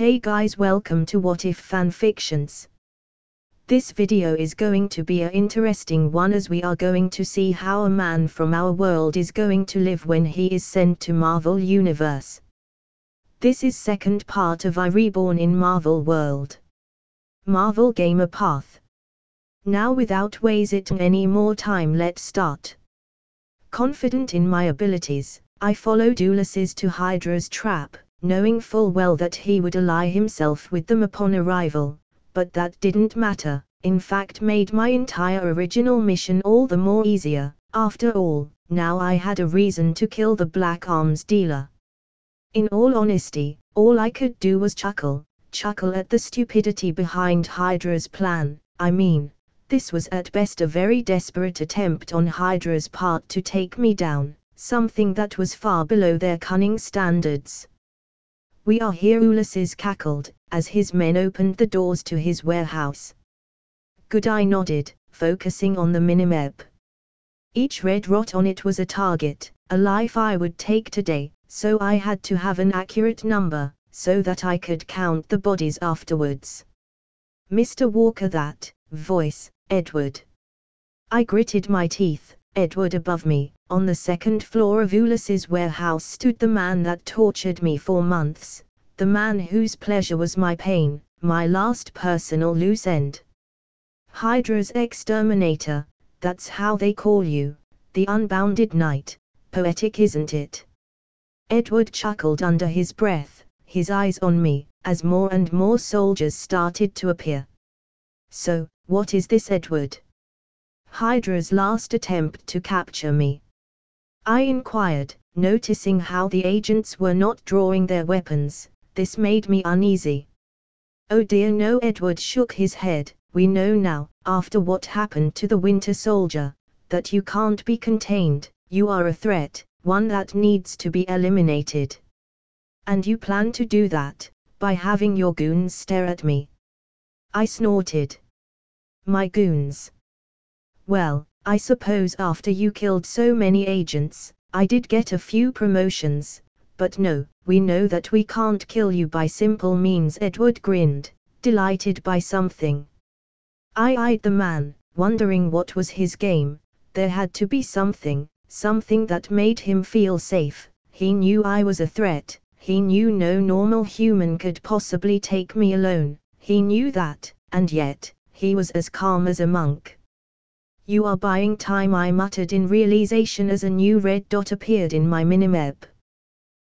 Hey guys, welcome to What If Fanfictions. This video is going to be an interesting one as we are going to see how a man from our world is going to live when he is sent to Marvel Universe. This is second part of I Reborn in Marvel World. Marvel Gamer Path. Now without wasting any more time, let's start. Confident in my abilities, I followed Ulysses to Hydra's trap, knowing full well that he would ally himself with them upon arrival, but that didn't matter, in fact made my entire original mission all the more easier. After all, now I had a reason to kill the Black Arms dealer. In all honesty, all I could do was chuckle at the stupidity behind Hydra's plan. I mean, this was at best a very desperate attempt on Hydra's part to take me down, something that was far below their cunning standards. "We are here," Ulysses cackled, as his men opened the doors to his warehouse. "Good," I nodded, focusing on the minimap. Each red dot on it was a target, a life I would take today, so I had to have an accurate number, so that I could count the bodies afterwards. "Mr. Walker, that voice, Edward." I gritted my teeth. Edward above me, on the second floor of Ulysses' warehouse, stood the man that tortured me for months, the man whose pleasure was my pain, my last personal loose end. Hydra's exterminator, that's how they call you, the unbounded knight. Poetic, isn't it? Edward chuckled under his breath, his eyes on me, as more and more soldiers started to appear. "So, what is this, Edward? Hydra's last attempt to capture me?" I inquired, noticing how the agents were not drawing their weapons. This made me uneasy. "Oh dear no," Edward shook his head. "We know now, after what happened to the Winter Soldier, that you can't be contained. You are a threat, one that needs to be eliminated. And you plan to do that by having your goons stare at me." I snorted. "My goons? Well, I suppose after you killed so many agents, I did get a few promotions, but no, we know that we can't kill you by simple means." Edward grinned, delighted by something. I eyed the man, wondering what was his game. There had to be something that made him feel safe. He knew I was a threat, he knew no normal human could possibly take me alone, he knew that, and yet, he was as calm as a monk. "You are buying time," I muttered in realization as a new red dot appeared in my minimap.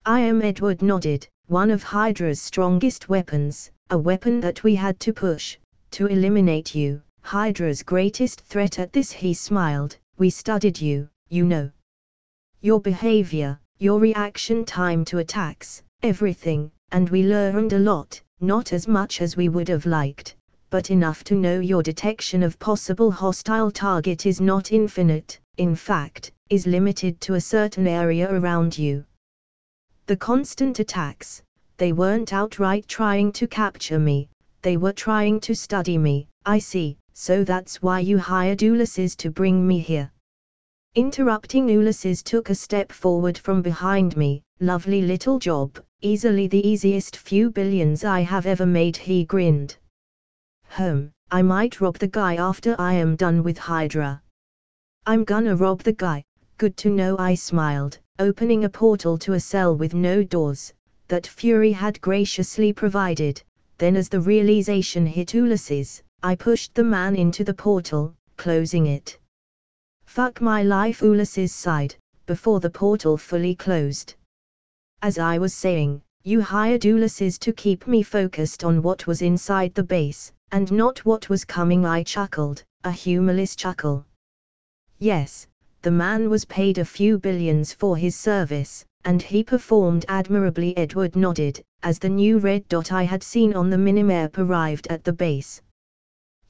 "I am," Edward nodded. "One of Hydra's strongest weapons, a weapon that we had to push, to eliminate you, Hydra's greatest threat." At this he smiled. "We studied you, you know. Your behavior, your reaction time to attacks, everything, and we learned a lot, not as much as we would have liked, but enough to know your detection of possible hostile target is not infinite, in fact, is limited to a certain area around you. The constant attacks, they weren't outright trying to capture me, they were trying to study me." "I see, so that's why you hired Ulysses to bring me here." Interrupting, Ulysses took a step forward from behind me. "Lovely little job, easily the easiest few billions I have ever made," he grinned. I might rob the guy after I am done with Hydra." "I'm gonna rob the guy, good to know," I smiled, opening a portal to a cell with no doors, that Fury had graciously provided. Then as the realization hit Ulysses, I pushed the man into the portal, closing it. "Fuck my life," Ulysses sighed, before the portal fully closed. As I was saying, you hired Ulysses to keep me focused on what was inside the base, and not what was coming. I chuckled, a humorless chuckle. "Yes, the man was paid a few billions for his service, and he performed admirably," Edward nodded, as the new red dot I had seen on the minimap arrived at the base.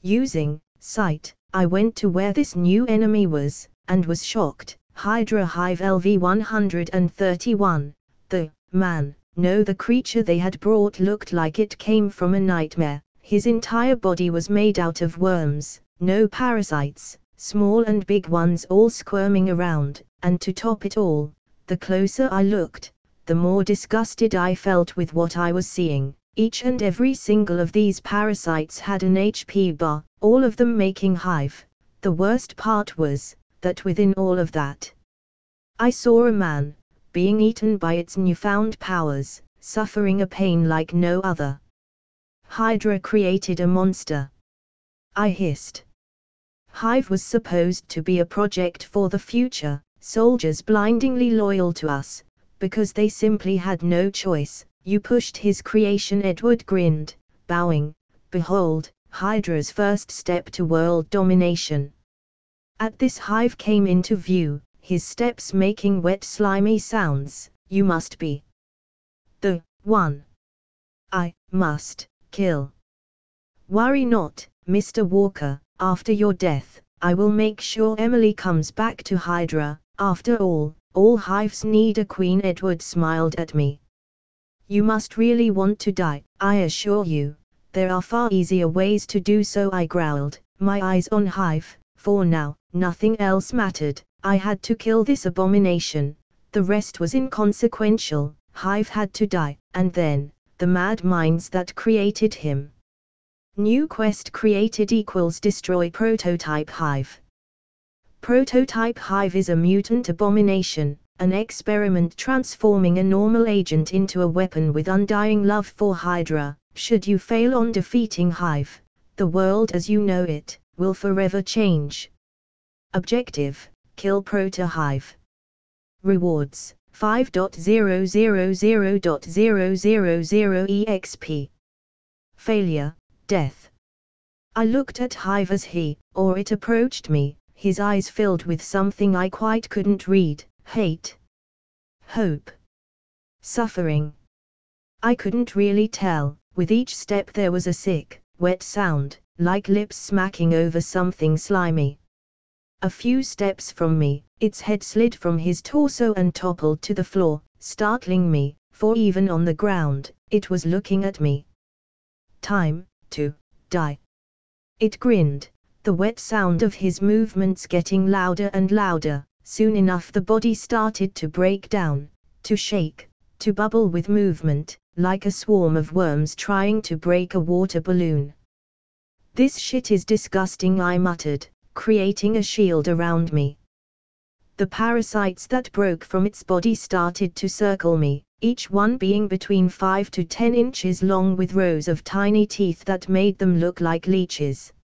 Using sight, I went to where this new enemy was, and was shocked. Hydra Hive LV-131, the man, no, the creature they had brought looked like it came from a nightmare. His entire body was made out of worms, no parasites, small and big ones all squirming around, and to top it all, the closer I looked, the more disgusted I felt with what I was seeing. Each and every single of these parasites had an HP bar, all of them making hive. The worst part was, that within all of that, I saw a man, being eaten by its newfound powers, suffering a pain like no other. Hydra created a monster. I hissed. Hive was supposed to be a project for the future, soldiers blindingly loyal to us, because they simply had no choice. You pushed his creation. Edward grinned, bowing. Behold, Hydra's first step to world domination. At this Hive came into view, his steps making wet slimy sounds. You must be the one I must kill. Worry not, Mr. Walker, after your death, I will make sure Emily comes back to Hydra. After all hives need a queen. Edward smiled at me. You must really want to die, I assure you. There are far easier ways to do so, I growled, my eyes on Hive. For now, nothing else mattered. I had to kill this abomination. The rest was inconsequential. Hive had to die, and then, the mad minds that created him. New quest created equals destroy prototype Hive. Prototype Hive is a mutant abomination, an experiment transforming a normal agent into a weapon with undying love for Hydra. Should you fail on defeating Hive, the world as you know it will forever change. Objective: kill Proto-Hive. Rewards: 5.000.000 EXP. Failure: death. I looked at Hive as he, or it approached me, his eyes filled with something I quite couldn't read. Hate, hope, suffering. I couldn't really tell. With each step there was a sick, wet sound, like lips smacking over something slimy. A few steps from me, its head slid from his torso and toppled to the floor, startling me, for even on the ground, it was looking at me. Time to die. It grinned, the wet sound of his movements getting louder and louder. Soon enough the body started to break down, to shake, to bubble with movement, like a swarm of worms trying to break a water balloon. This shit is disgusting, I muttered, creating a shield around me. The parasites that broke from its body started to circle me, each one being between 5 to 10 inches long with rows of tiny teeth that made them look like leeches.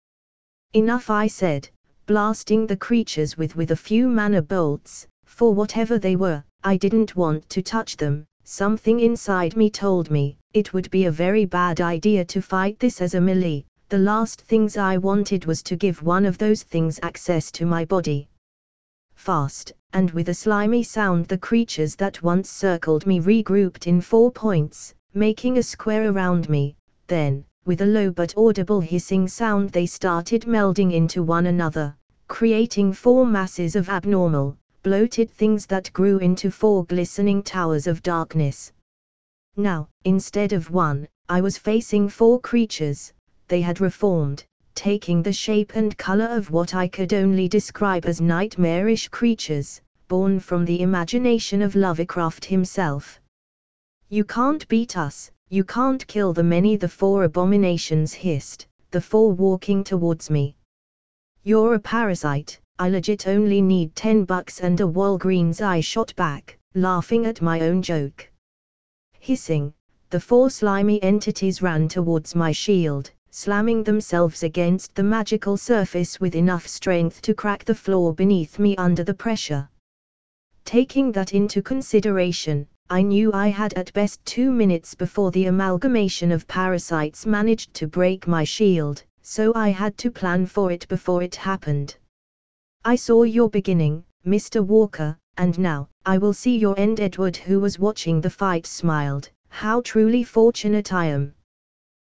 Enough, I said, blasting the creatures with a few mana bolts. For whatever they were, I didn't want to touch them. Something inside me told me, it would be a very bad idea to fight this as a melee. The last things I wanted was to give one of those things access to my body. Fast, and with a slimy sound the creatures that once circled me regrouped in 4 points, making a square around me. Then, with a low but audible hissing sound they started melding into one another, creating 4 masses of abnormal, bloated things that grew into 4 glistening towers of darkness. Now, instead of one, I was facing 4 creatures. They had reformed, taking the shape and color of what I could only describe as nightmarish creatures, born from the imagination of Lovecraft himself. You can't beat us, you can't kill the many, the 4 abominations hissed, the 4 walking towards me. You're a parasite, I legit only need $10 and a Walgreens, I shot back, laughing at my own joke. Hissing, the 4 slimy entities ran towards my shield, slamming themselves against the magical surface with enough strength to crack the floor beneath me under the pressure. Taking that into consideration, I knew I had at best 2 minutes before the amalgamation of parasites managed to break my shield, so I had to plan for it before it happened. I saw your beginning, Mr. Walker, and now, I will see your end. Edward, who was watching the fight, smiled. How truly fortunate I am.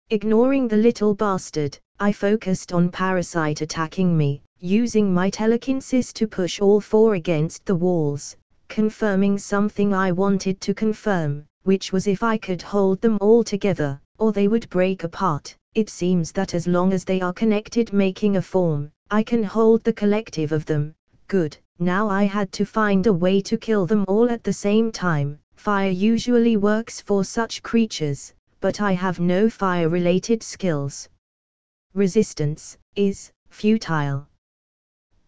Ignoring the little bastard, I focused on parasite attacking me, using my telekinesis to push all 4 against the walls, confirming something I wanted to confirm, which was if I could hold them all together, or they would break apart. It seems that as long as they are connected making a form, I can hold the collective of them. Good, now I had to find a way to kill them all at the same time. Fire usually works for such creatures, but I have no fire-related skills. Resistance is futile.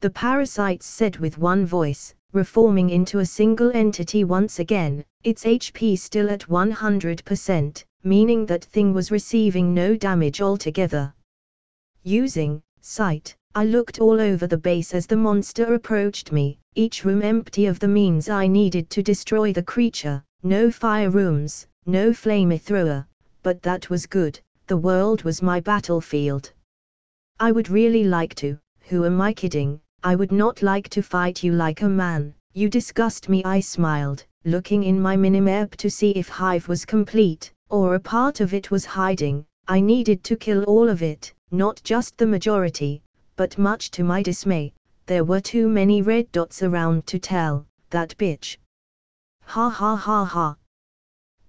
The parasites said with one voice, reforming into a single entity once again, its HP still at 100%, meaning that thing was receiving no damage altogether. Using sight, I looked all over the base as the monster approached me, each room empty of the means I needed to destroy the creature. No fire rooms, no flamethrower, but that was good, the world was my battlefield. I would really like to, who am I kidding, I would not like to fight you like a man, you disgust me, I smiled, looking in my minimap to see if Hive was complete, or a part of it was hiding. I needed to kill all of it, not just the majority, but much to my dismay, there were too many red dots around to tell, that bitch. Ha ha ha ha.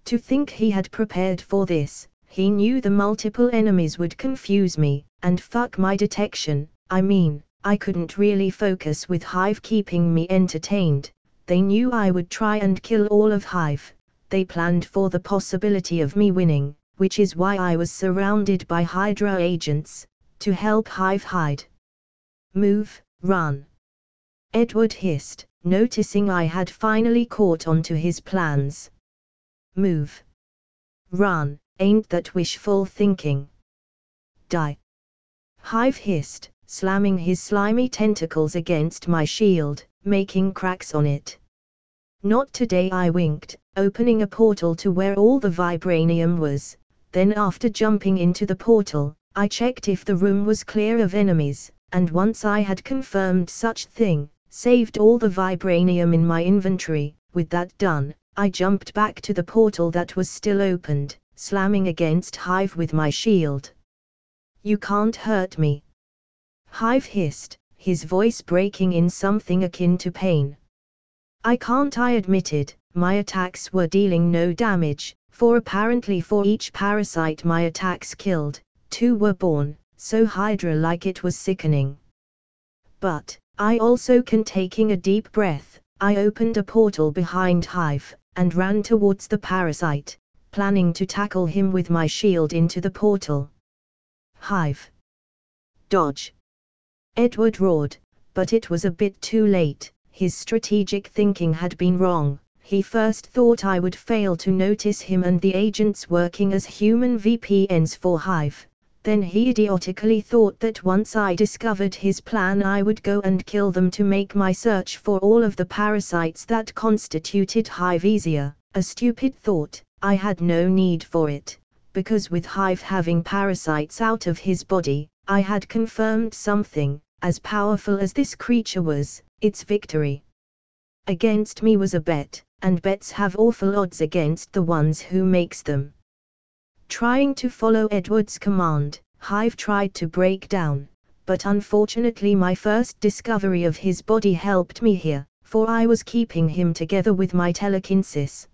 To think he had prepared for this, he knew the multiple enemies would confuse me, and fuck my detection, I mean, I couldn't really focus with Hive keeping me entertained. They knew I would try and kill all of Hive, they planned for the possibility of me winning, which is why I was surrounded by Hydra agents, to help Hive hide. Move, run. Edward hissed, noticing I had finally caught on to his plans. Move. Run, ain't that wishful thinking? Die. Hive hissed, slamming his slimy tentacles against my shield, making cracks on it. Not today, I winked, opening a portal to where all the vibranium was. Then after jumping into the portal, I checked if the room was clear of enemies, and once I had confirmed such thing, saved all the vibranium in my inventory. With that done, I jumped back to the portal that was still opened, slamming against Hive with my shield. You can't hurt me. Hive hissed, his voice breaking in something akin to pain. I can't, I admitted, my attacks were dealing no damage, for apparently for each parasite my attacks killed, 2 were born, so Hydra-like it was sickening. But, I also can. Taking a deep breath, I opened a portal behind Hive, and ran towards the parasite, planning to tackle him with my shield into the portal. Hive. Dodge. Edward roared, but it was a bit too late, his strategic thinking had been wrong. He first thought I would fail to notice him and the agents working as human VPNs for Hive. Then he idiotically thought that once I discovered his plan I would go and kill them to make my search for all of the parasites that constituted Hive easier. A stupid thought, I had no need for it, because with Hive having parasites out of his body, I had confirmed something, as powerful as this creature was, its victory against me was a bet, and bets have awful odds against the ones who makes them. Trying to follow Edward's command, Hive tried to break down, but unfortunately my first discovery of his body helped me here, for I was keeping him together with my telekinesis.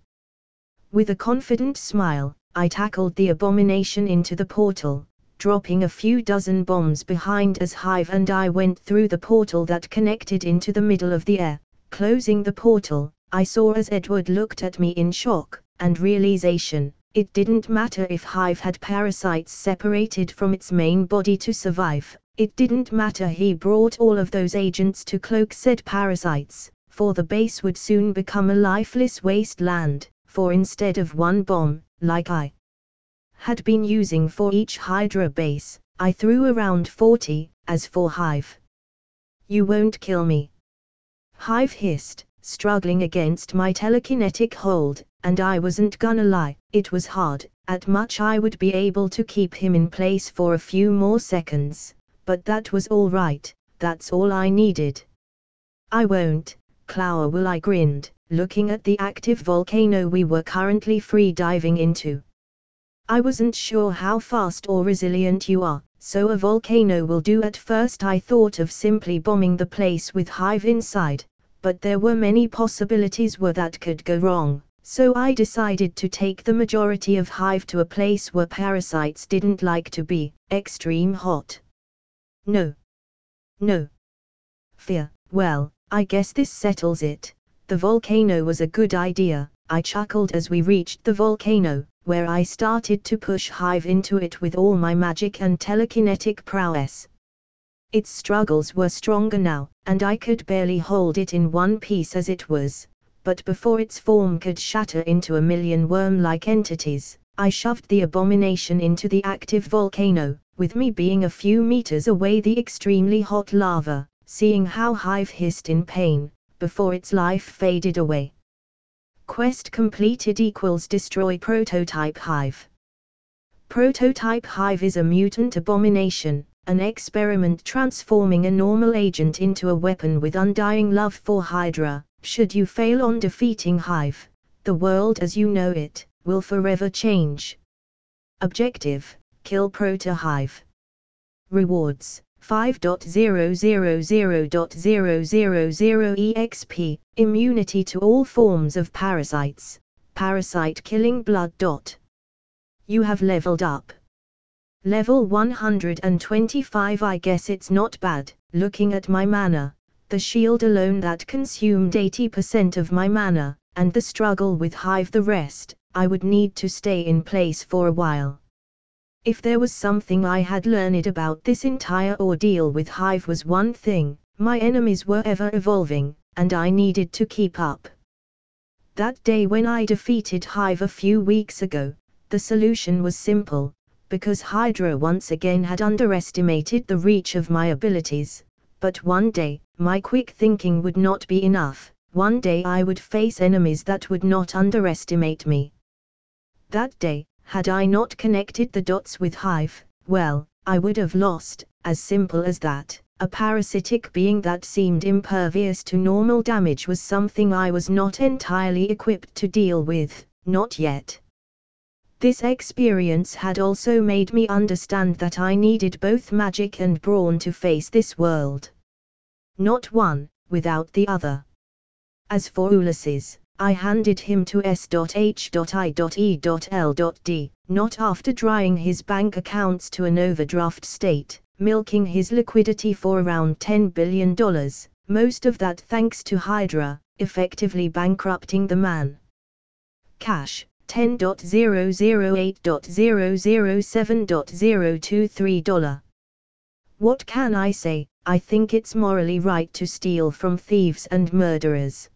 With a confident smile, I tackled the abomination into the portal, dropping a few dozen bombs behind as Hive and I went through the portal that connected into the middle of the air. Closing the portal, I saw as Edward looked at me in shock and realization. It didn't matter if Hive had parasites separated from its main body to survive. It didn't matter he brought all of those agents to cloak said parasites, for the base would soon become a lifeless wasteland, for instead of one bomb, like I had been using for each Hydra base, I threw around 40, as for Hive. You won't kill me. Hive hissed, struggling against my telekinetic hold, and I wasn't gonna lie, it was hard. At much I would be able to keep him in place for a few more seconds, but that was all right, that's all I needed. I won't, Clower will, I grinned, looking at the active volcano we were currently free diving into. I wasn't sure how fast or resilient you are, so a volcano will do. At first I thought of simply bombing the place with Hive inside, but there were many possibilities where that could go wrong, so I decided to take the majority of Hive to a place where parasites didn't like to be, extreme hot. No. Fear, well, I guess this settles it. The volcano was a good idea, I chuckled as we reached the volcano, where I started to push Hive into it with all my magic and telekinetic prowess. Its struggles were stronger now, and I could barely hold it in one piece as it was, but before its form could shatter into a million worm-like entities, I shoved the abomination into the active volcano, with me being a few meters away the extremely hot lava, seeing how Hive hissed in pain, before its life faded away. Quest completed equals destroy Prototype Hive. Prototype Hive is a mutant abomination, an experiment transforming a normal agent into a weapon with undying love for Hydra. Should you fail on defeating Hive, the world as you know it will forever change. Objective: kill Proto-Hive. Rewards: 5.000.000 EXP, immunity to all forms of parasites, parasite killing blood. You have leveled up. Level 125. I guess it's not bad, looking at my mana. The shield alone that consumed 80% of my mana, and the struggle with Hive the rest. I would need to stay in place for a while. If there was something I had learned about this entire ordeal with Hive was one thing: my enemies were ever evolving, and I needed to keep up. That day when I defeated Hive a few weeks ago, the solution was simple, because Hydra once again had underestimated the reach of my abilities. But one day, my quick thinking would not be enough. One day I would face enemies that would not underestimate me. That day, had I not connected the dots with Hive, well, I would have lost, as simple as that. A parasitic being that seemed impervious to normal damage was something I was not entirely equipped to deal with, not yet. This experience had also made me understand that I needed both magic and brawn to face this world. Not one, without the other. As for Ulysses, I handed him to S.H.I.E.L.D, not after drying his bank accounts to an overdraft state, milking his liquidity for around $10 billion, most of that thanks to Hydra, effectively bankrupting the man. Cash: $10.008.007.023. What can I say? I think it's morally right to steal from thieves and murderers.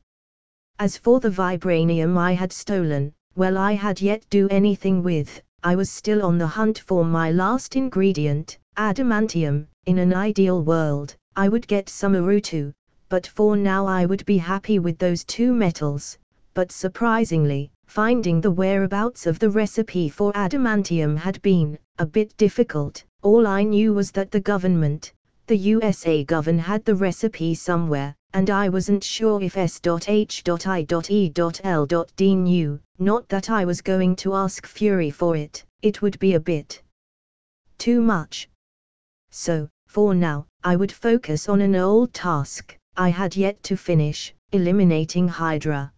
As for the vibranium I had stolen, well, I had yet do anything with. I was still on the hunt for my last ingredient, adamantium. In an ideal world, I would get some uru too, but for now I would be happy with those two metals. But surprisingly, finding the whereabouts of the recipe for adamantium had been a bit difficult. All I knew was that the government, the USA government, had the recipe somewhere, and I wasn't sure if S.H.I.E.L.D knew. Not that I was going to ask Fury for it, it would be a bit too much. So, for now, I would focus on an old task I had yet to finish: eliminating Hydra.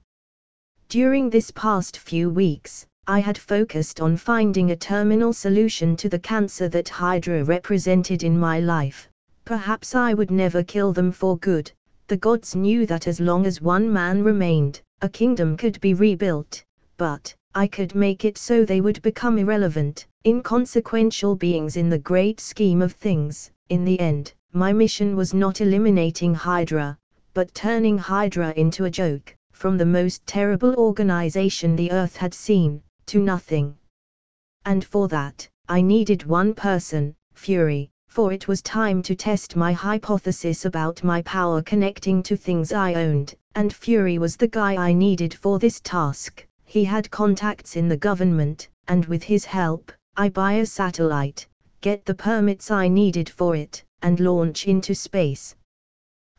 During this past few weeks, I had focused on finding a terminal solution to the cancer that Hydra represented in my life. Perhaps I would never kill them for good. The gods knew that as long as one man remained, a kingdom could be rebuilt, but I could make it so they would become irrelevant, inconsequential beings in the great scheme of things. In the end, my mission was not eliminating Hydra, but turning Hydra into a joke, from the most terrible organization the Earth had seen, to nothing. And for that, I needed one person, Fury, for it was time to test my hypothesis about my power connecting to things I owned, and Fury was the guy I needed for this task. He had contacts in the government, and with his help, I buy a satellite, get the permits I needed for it, and launch into space.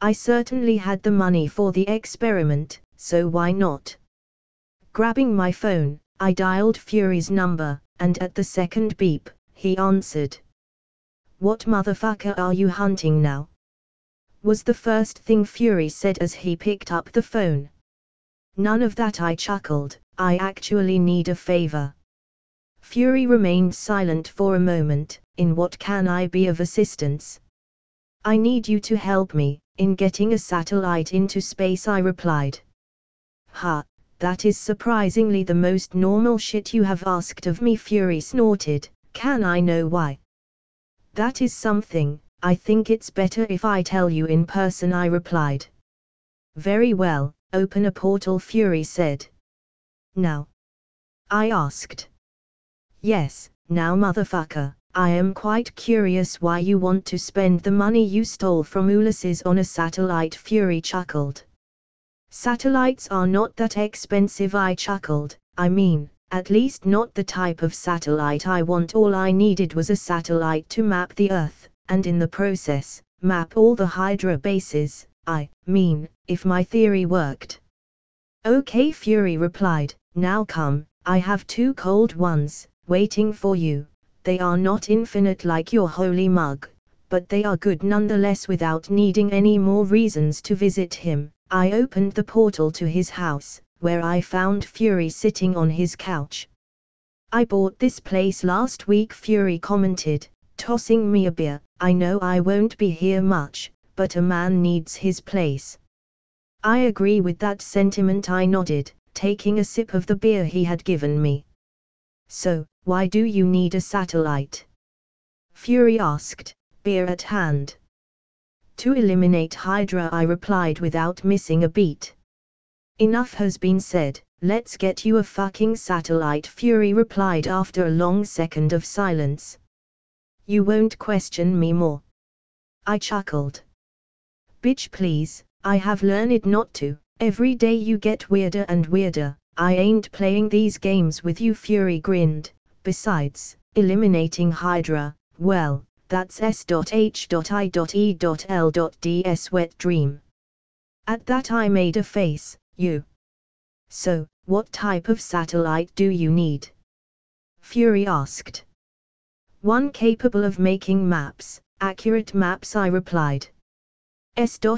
I certainly had the money for the experiment, so why not? Grabbing my phone, I dialed Fury's number, and at the second beep, he answered. "What motherfucker are you hunting now?" was the first thing Fury said as he picked up the phone. "None of that," I chuckled, "I actually need a favor." Fury remained silent for a moment. "In what can I be of assistance?" "I need you to help me in getting a satellite into space," I replied. "Ha, that is surprisingly the most normal shit you have asked of me, Fury snorted. Can I know why? That is something, I think it's better if I tell you in person, I replied. Very well, open a portal, Fury said. Now? I asked. Yes, now motherfucker, I am quite curious why you want to spend the money you stole from Ulysses on a satellite, Fury chuckled. Satellites are not that expensive, I chuckled. I mean, at least not the type of satellite I want. All I needed was a satellite to map the Earth, and in the process, map all the Hydra bases. I mean, if my theory worked. Okay, Fury replied, now come, I have 2 cold ones, waiting for you. They are not infinite like your holy mug, but they are good nonetheless. Without needing any more reasons to visit him, I opened the portal to his house, where I found Fury sitting on his couch. I bought this place last week, Fury commented, tossing me a beer. I know I won't be here much, but a man needs his place. I agree with that sentiment, I nodded, taking a sip of the beer he had given me. So, why do you need a satellite? Fury asked, beer at hand. To eliminate Hydra, I replied without missing a beat. Enough has been said, let's get you a fucking satellite, Fury replied after a long second of silence. You won't question me more? I chuckled. Bitch please, I have learned not to. Every day you get weirder and weirder. I ain't playing these games with you, Fury grinned. Besides, eliminating Hydra, well, that's S.H.I.E.L.Ds wet dream. At that I made a face. You. So, what type of satellite do you need? Fury asked. One capable of making maps, accurate maps, I replied. S.H.I.E.L.D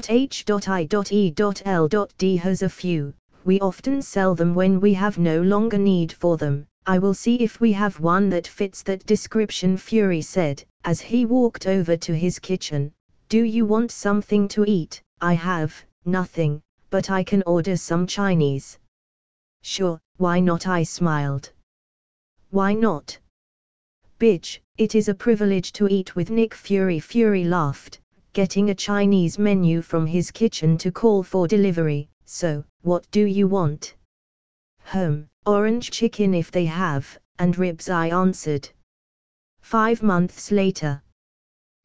has a few. We often sell them when we have no longer need for them. I will see if we have one that fits that description, Fury said, as he walked over to his kitchen. Do you want something to eat? I have nothing, but I can order some Chinese. Sure, why not? I smiled. Why not? Bitch, it is a privilege to eat with Nick Fury. Fury laughed, getting a Chinese menu from his kitchen to call for delivery. So, what do you want? Orange chicken if they have, and ribs, I answered. 5 months later.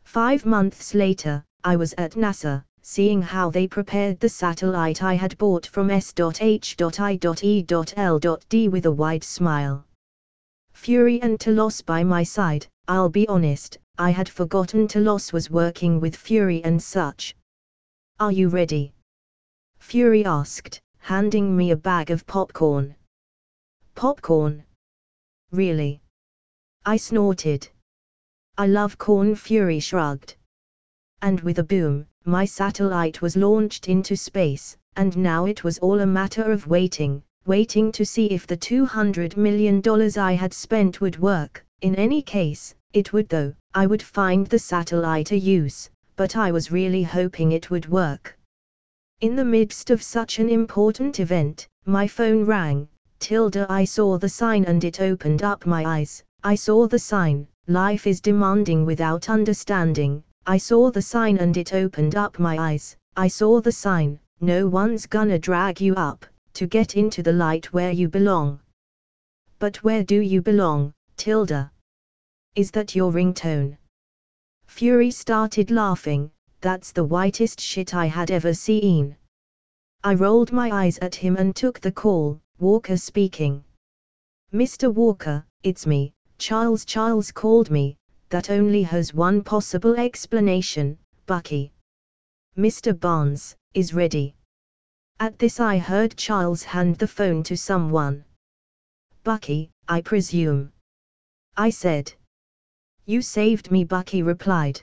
5 months later, I was at NASA, seeing how they prepared the satellite I had bought from S.H.I.E.L.D with a wide smile. Fury and Telos by my side. I'll be honest, I had forgotten Telos was working with Fury and such. Are you ready? Fury asked, handing me a bag of popcorn. Popcorn? Really? I snorted. I love corn, Fury shrugged. And with a boom, my satellite was launched into space, and now it was all a matter of waiting to see if the $200 million I had spent would work. In any case, it would though. I would find the satellite a use, but I was really hoping it would work. In the midst of such an important event, my phone rang. I saw the sign and it opened up my eyes. I saw the sign, life is demanding without understanding. I saw the sign and it opened up my eyes. I saw the sign, no one's gonna drag you up, to get into the light where you belong. But where do you belong, Tilda? Is that your ringtone? Fury started laughing. That's the whitest shit I had ever seen. I rolled my eyes at him and took the call. Walker speaking. Mr. Walker, it's me, Charles. Charles called me. That only has one possible explanation, Bucky. Mr. Barnes is ready. At this I heard Charles hand the phone to someone. Bucky, I presume. I said. You saved me, Bucky replied.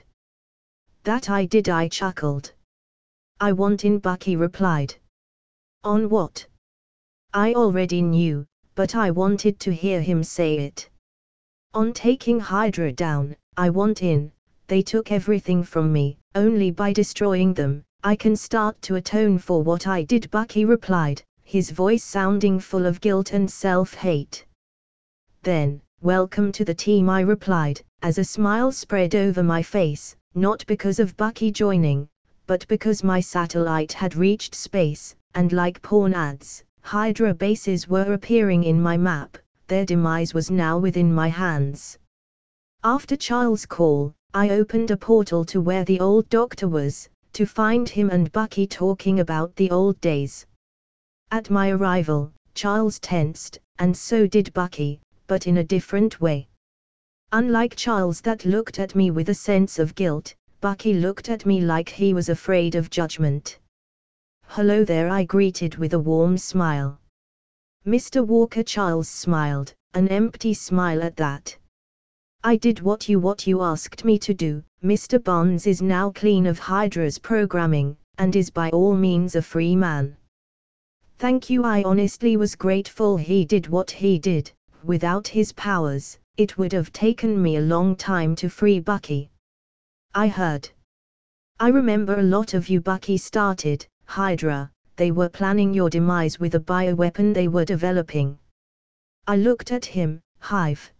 That I did, I chuckled. I want in, Bucky replied. On what? I already knew, but I wanted to hear him say it. On taking Hydra down, I want in. They took everything from me. Only by destroying them, I can start to atone for what I did, Bucky replied, his voice sounding full of guilt and self-hate. Then, welcome to the team, I replied, as a smile spread over my face, not because of Bucky joining, but because my satellite had reached space, and like porn ads, Hydra bases were appearing in my map. Their demise was now within my hands. After Charles' call, I opened a portal to where the old doctor was, to find him and Bucky talking about the old days. At my arrival, Charles tensed, and so did Bucky, but in a different way. Unlike Charles that looked at me with a sense of guilt, Bucky looked at me like he was afraid of judgment. "Hello there," I greeted with a warm smile. "Mr. Walker," Charles smiled, an empty smile at that. "I did what you asked me to do. Mr. Bonds is now clean of Hydra's programming, and is by all means a free man." "Thank you." I honestly was grateful he did what he did. Without his powers, it would have taken me a long time to free Bucky. I heard. "I remember a lot of you Bucky started Hydra. They were planning your demise with a bioweapon they were developing." I looked at him. "Hive?"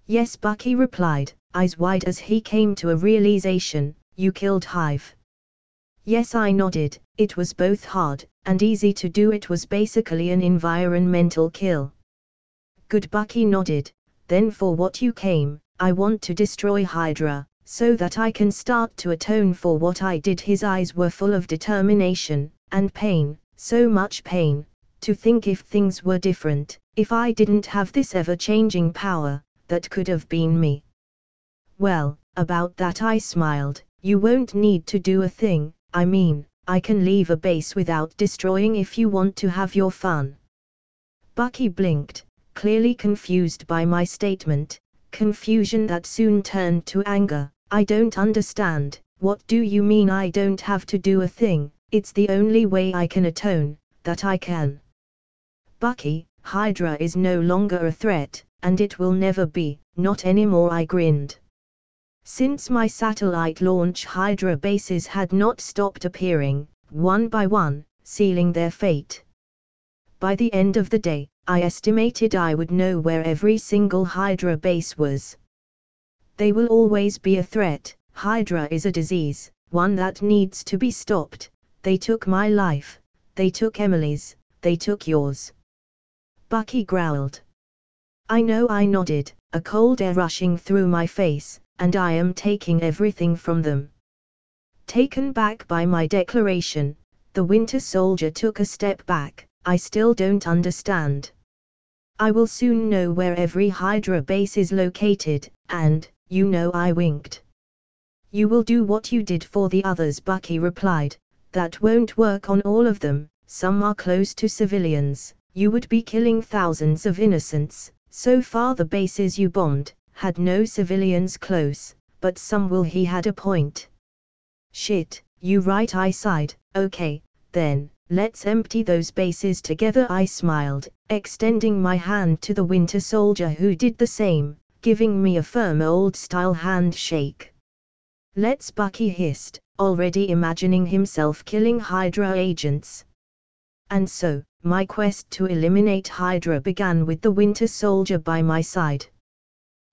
"Yes," Bucky replied, eyes wide as he came to a realization. "You killed Hive?" "Yes," I nodded. "It was both hard and easy to do. It was basically an environmental kill." "Good," Bucky nodded. "Then for what you came?" "I want to destroy Hydra, so that I can start to atone for what I did." His eyes were full of determination, and pain, so much pain, to think if things were different, if I didn't have this ever-changing power, that could have been me. "Well, about that," I smiled, "you won't need to do a thing. I mean, I can leave a base without destroying if you want to have your fun." Bucky blinked, clearly confused by my statement, confusion that soon turned to anger. "I don't understand. What do you mean I don't have to do a thing? It's the only way I can atone, that I can." "Bucky, Hydra is no longer a threat, and it will never be, not anymore," I grinned. Since my satellite launch, Hydra bases had not stopped appearing, one by one, sealing their fate. By the end of the day, I estimated I would know where every single Hydra base was. They will always be a threat. Hydra is a disease, one that needs to be stopped. They took my life, they took Emily's, they took yours. Bucky growled. "I know," I nodded, a cold air rushing through my face, "and I am taking everything from them." Taken back by my declaration, the Winter Soldier took a step back. "I still don't understand." "I will soon know where every Hydra base is located, and, you know," I winked. "You will do what you did for the others," Bucky replied. "That won't work on all of them. Some are close to civilians. You would be killing thousands of innocents. So far the bases you bombed had no civilians close, but some will." He had a point. "Shit, you right," I sighed. "Okay, then, let's empty those bases together." I smiled, extending my hand to the Winter Soldier, who did the same, giving me a firm old-style handshake. "Let's," Bucky hissed, already imagining himself killing Hydra agents. And so, my quest to eliminate Hydra began with the Winter Soldier by my side.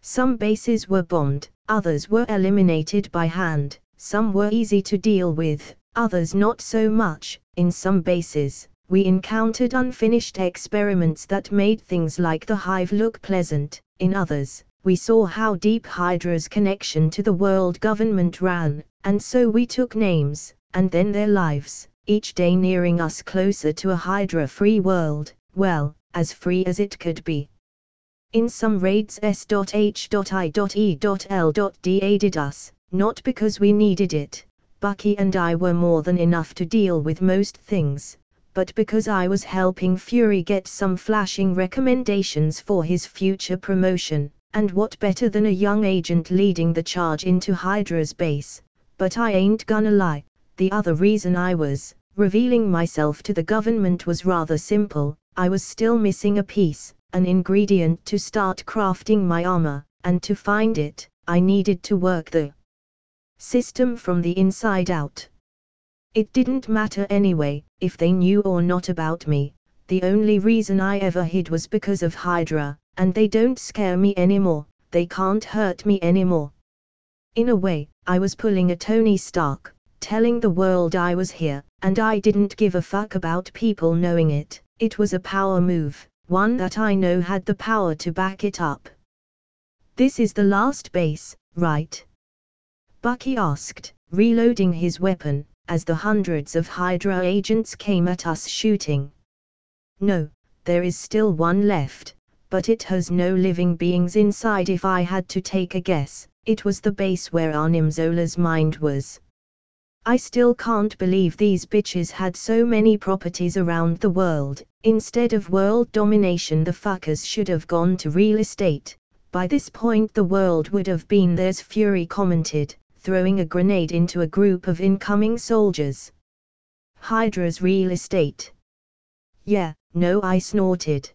Some bases were bombed, others were eliminated by hand, some were easy to deal with, others not so much. In some bases, we encountered unfinished experiments that made things like the Hive look pleasant. In others, we saw how deep Hydra's connection to the world government ran, and so we took names, and then their lives, each day nearing us closer to a Hydra-free world, well, as free as it could be. In some raids S.H.I.E.L.D aided us, not because we needed it. Bucky and I were more than enough to deal with most things, but because I was helping Fury get some flashing recommendations for his future promotion, and what better than a young agent leading the charge into Hydra's base. But I ain't gonna lie, the other reason I was revealing myself to the government was rather simple. I was still missing a piece, an ingredient to start crafting my armor, and to find it, I needed to work the system from the inside out. It didn't matter anyway, if they knew or not about me, the only reason I ever hid was because of Hydra, and they don't scare me anymore, they can't hurt me anymore. In a way, I was pulling a Tony Stark, telling the world I was here, and I didn't give a fuck about people knowing it. It was a power move, one that I know had the power to back it up. This is the last base, right? Bucky asked, reloading his weapon, as the hundreds of Hydra agents came at us shooting. No, there is still one left, but it has no living beings inside. If I had to take a guess, it was the base where Arnim Zola's mind was. I still can't believe these bitches had so many properties around the world. Instead of world domination, the fuckers should have gone to real estate. By this point the world would have been theirs, Fury commented, throwing a grenade into a group of incoming soldiers. Hydra's real estate. Yeah, no, I snorted.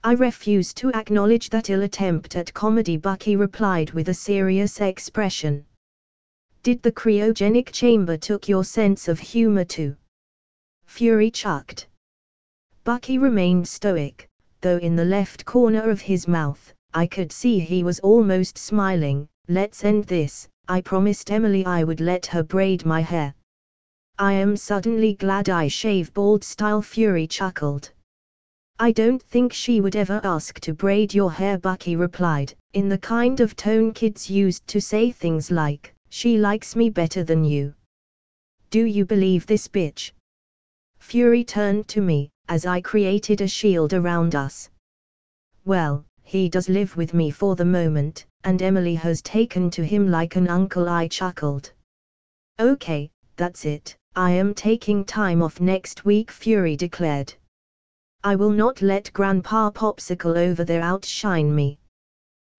I refuse to acknowledge that ill attempt at comedy, Bucky replied with a serious expression. Did the cryogenic chamber took your sense of humor too? Fury chucked. Bucky remained stoic, though in the left corner of his mouth, I could see he was almost smiling. Let's end this, I promised Emily I would let her braid my hair. I am suddenly glad I shave bald style, Fury chuckled. I don't think she would ever ask to braid your hair, Bucky replied, in the kind of tone kids used to say things like, she likes me better than you. Do you believe this bitch? Fury turned to me, as I created a shield around us. Well, he does live with me for the moment, and Emily has taken to him like an uncle, I chuckled. Okay, that's it, I am taking time off next week, Fury declared. I will not let Grandpa Popsicle over there outshine me.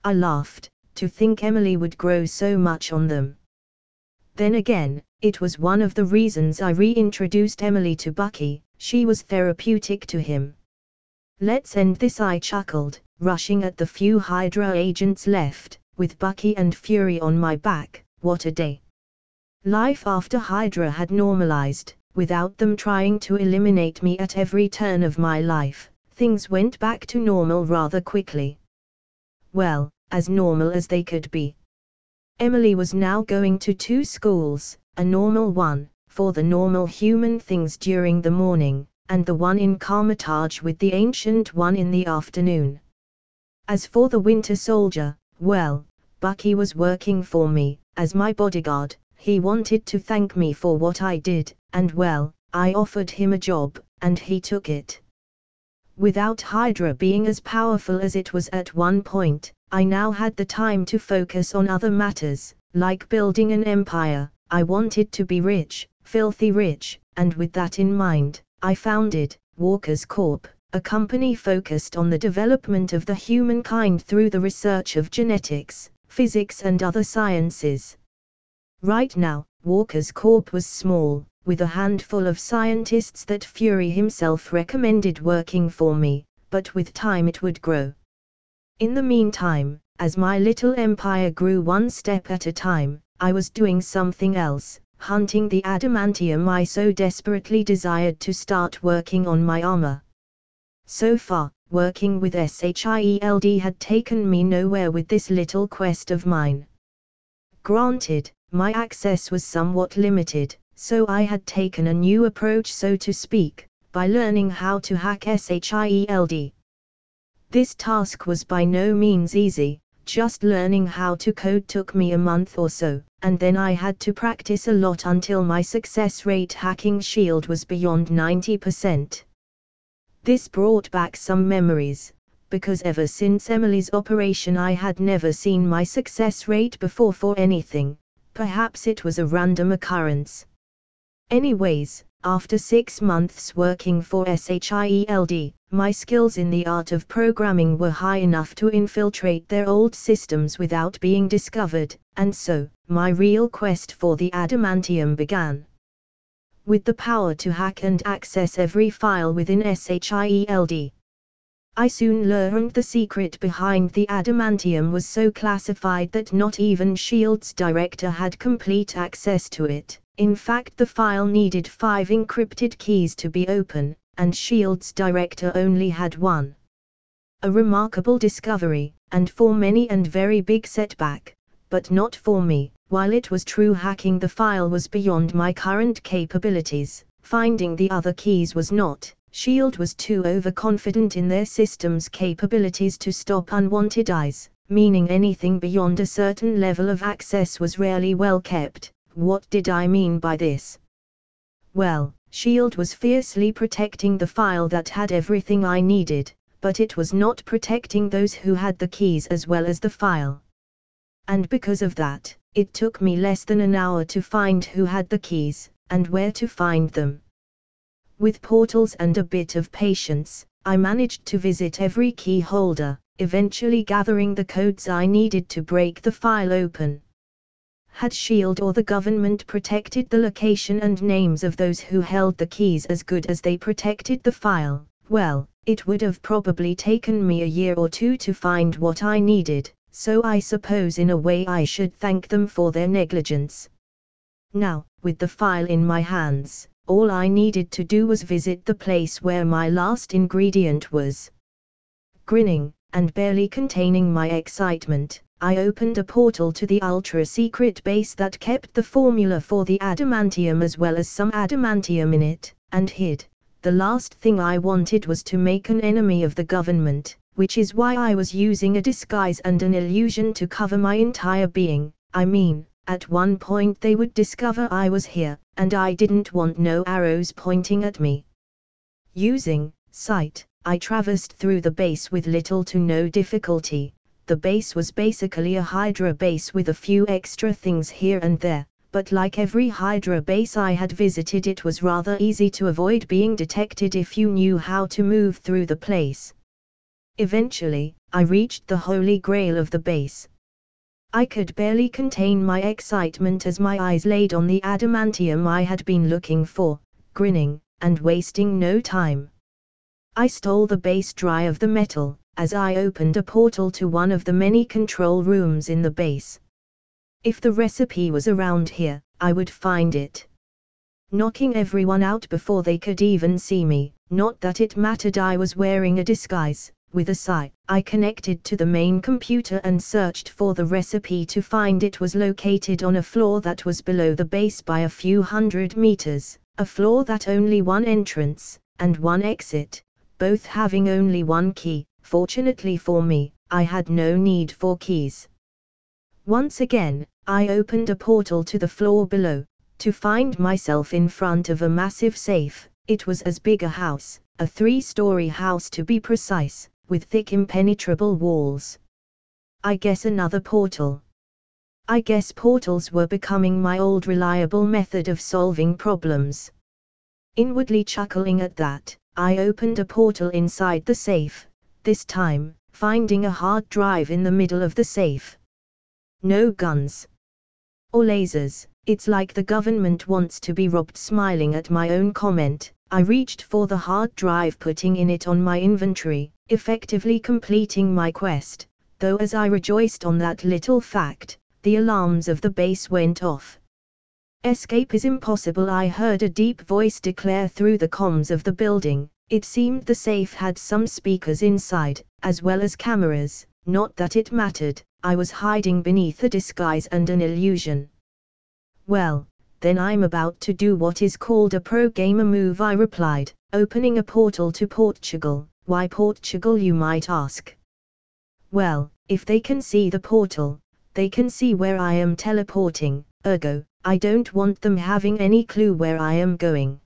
I laughed, to think Emily would grow so much on them. Then again, it was one of the reasons I reintroduced Emily to Bucky, she was therapeutic to him. Let's end this, I chuckled, rushing at the few Hydra agents left, with Bucky and Fury on my back. What a day. Life after Hydra had normalized, without them trying to eliminate me at every turn of my life. Things went back to normal rather quickly. Well, as normal as they could be. Emily was now going to 2 schools, a normal one, for the normal human things during the morning, and the one in Carmitage with the ancient one in the afternoon. As for the Winter Soldier, well, Bucky was working for me, as my bodyguard. He wanted to thank me for what I did, and well, I offered him a job, and he took it. Without Hydra being as powerful as it was at one point, I now had the time to focus on other matters, like building an empire. I wanted to be rich, filthy rich, and with that in mind, I founded Walker's Corp, a company focused on the development of the humankind through the research of genetics, physics and other sciences. Right now, Walker's Corp was small, with a handful of scientists that Fury himself recommended working for me, but with time it would grow. In the meantime, as my little empire grew one step at a time, I was doing something else, hunting the adamantium I so desperately desired to start working on my armor. So far, working with SHIELD had taken me nowhere with this little quest of mine. Granted, my access was somewhat limited, so I had taken a new approach, so to speak, by learning how to hack SHIELD. This task was by no means easy, just learning how to code took me a month or so, and then I had to practice a lot until my success rate hacking SHIELD was beyond 90%. This brought back some memories, because ever since Emily's operation I had never seen my success rate before for anything. Perhaps it was a random occurrence. Anyways, after 6 months working for SHIELD, my skills in the art of programming were high enough to infiltrate their old systems without being discovered, and so, my real quest for the adamantium began. With the power to hack and access every file within SHIELD, I soon learned the secret behind the adamantium was so classified that not even SHIELD's director had complete access to it. In fact, the file needed 5 encrypted keys to be open, and S.H.I.E.L.D's director only had one. A remarkable discovery, and for many and very big setback, but not for me. While it was true hacking the file was beyond my current capabilities, finding the other keys was not. S.H.I.E.L.D. was too overconfident in their system's capabilities to stop unwanted eyes, meaning anything beyond a certain level of access was rarely well kept. What did I mean by this? Well, S.H.I.E.L.D. was fiercely protecting the file that had everything I needed, but it was not protecting those who had the keys as well as the file. And because of that, it took me less than an hour to find who had the keys, and where to find them. With portals and a bit of patience, I managed to visit every key holder, eventually gathering the codes I needed to break the file open. Had S.H.I.E.L.D. or the government protected the location and names of those who held the keys as good as they protected the file, well, it would have probably taken me a year or two to find what I needed, so I suppose in a way I should thank them for their negligence. Now, with the file in my hands, all I needed to do was visit the place where my last ingredient was. Grinning, and barely containing my excitement, I opened a portal to the ultra-secret base that kept the formula for the adamantium as well as some adamantium in it, and hid. The last thing I wanted was to make an enemy of the government, which is why I was using a disguise and an illusion to cover my entire being. I mean, at one point they would discover I was here, and I didn't want no arrows pointing at me. Using sight, I traversed through the base with little to no difficulty. The base was basically a Hydra base with a few extra things here and there, but like every Hydra base I had visited, it was rather easy to avoid being detected if you knew how to move through the place. Eventually, I reached the holy grail of the base. I could barely contain my excitement as my eyes laid on the adamantium I had been looking for. Grinning, and wasting no time, I stole the base drive of the metal, as I opened a portal to one of the many control rooms in the base. If the recipe was around here, I would find it. Knocking everyone out before they could even see me, not that it mattered, I was wearing a disguise. With a sigh, I connected to the main computer and searched for the recipe to find it was located on a floor that was below the base by a few hundred meters, a floor that only one entrance, and one exit, both having only one key. Fortunately for me, I had no need for keys. Once again, I opened a portal to the floor below, to find myself in front of a massive safe. It was as big a house, a 3-story house to be precise, with thick impenetrable walls. I guess another portal. I guess portals were becoming my old reliable method of solving problems. Inwardly chuckling at that, I opened a portal inside the safe, this time, finding a hard drive in the middle of the safe. No guns. Or lasers, it's like the government wants to be robbed. Smiling at my own comment, I reached for the hard drive, putting in it on my inventory, effectively completing my quest, though as I rejoiced on that little fact, the alarms of the base went off. Escape is impossible, I heard a deep voice declare through the comms of the building. It seemed the safe had some speakers inside, as well as cameras. Not that it mattered, I was hiding beneath a disguise and an illusion. Well, then I'm about to do what is called a pro gamer move, I replied, opening a portal to Portugal. Why Portugal, you might ask? Well, if they can see the portal, they can see where I am teleporting, ergo, I don't want them having any clue where I am going.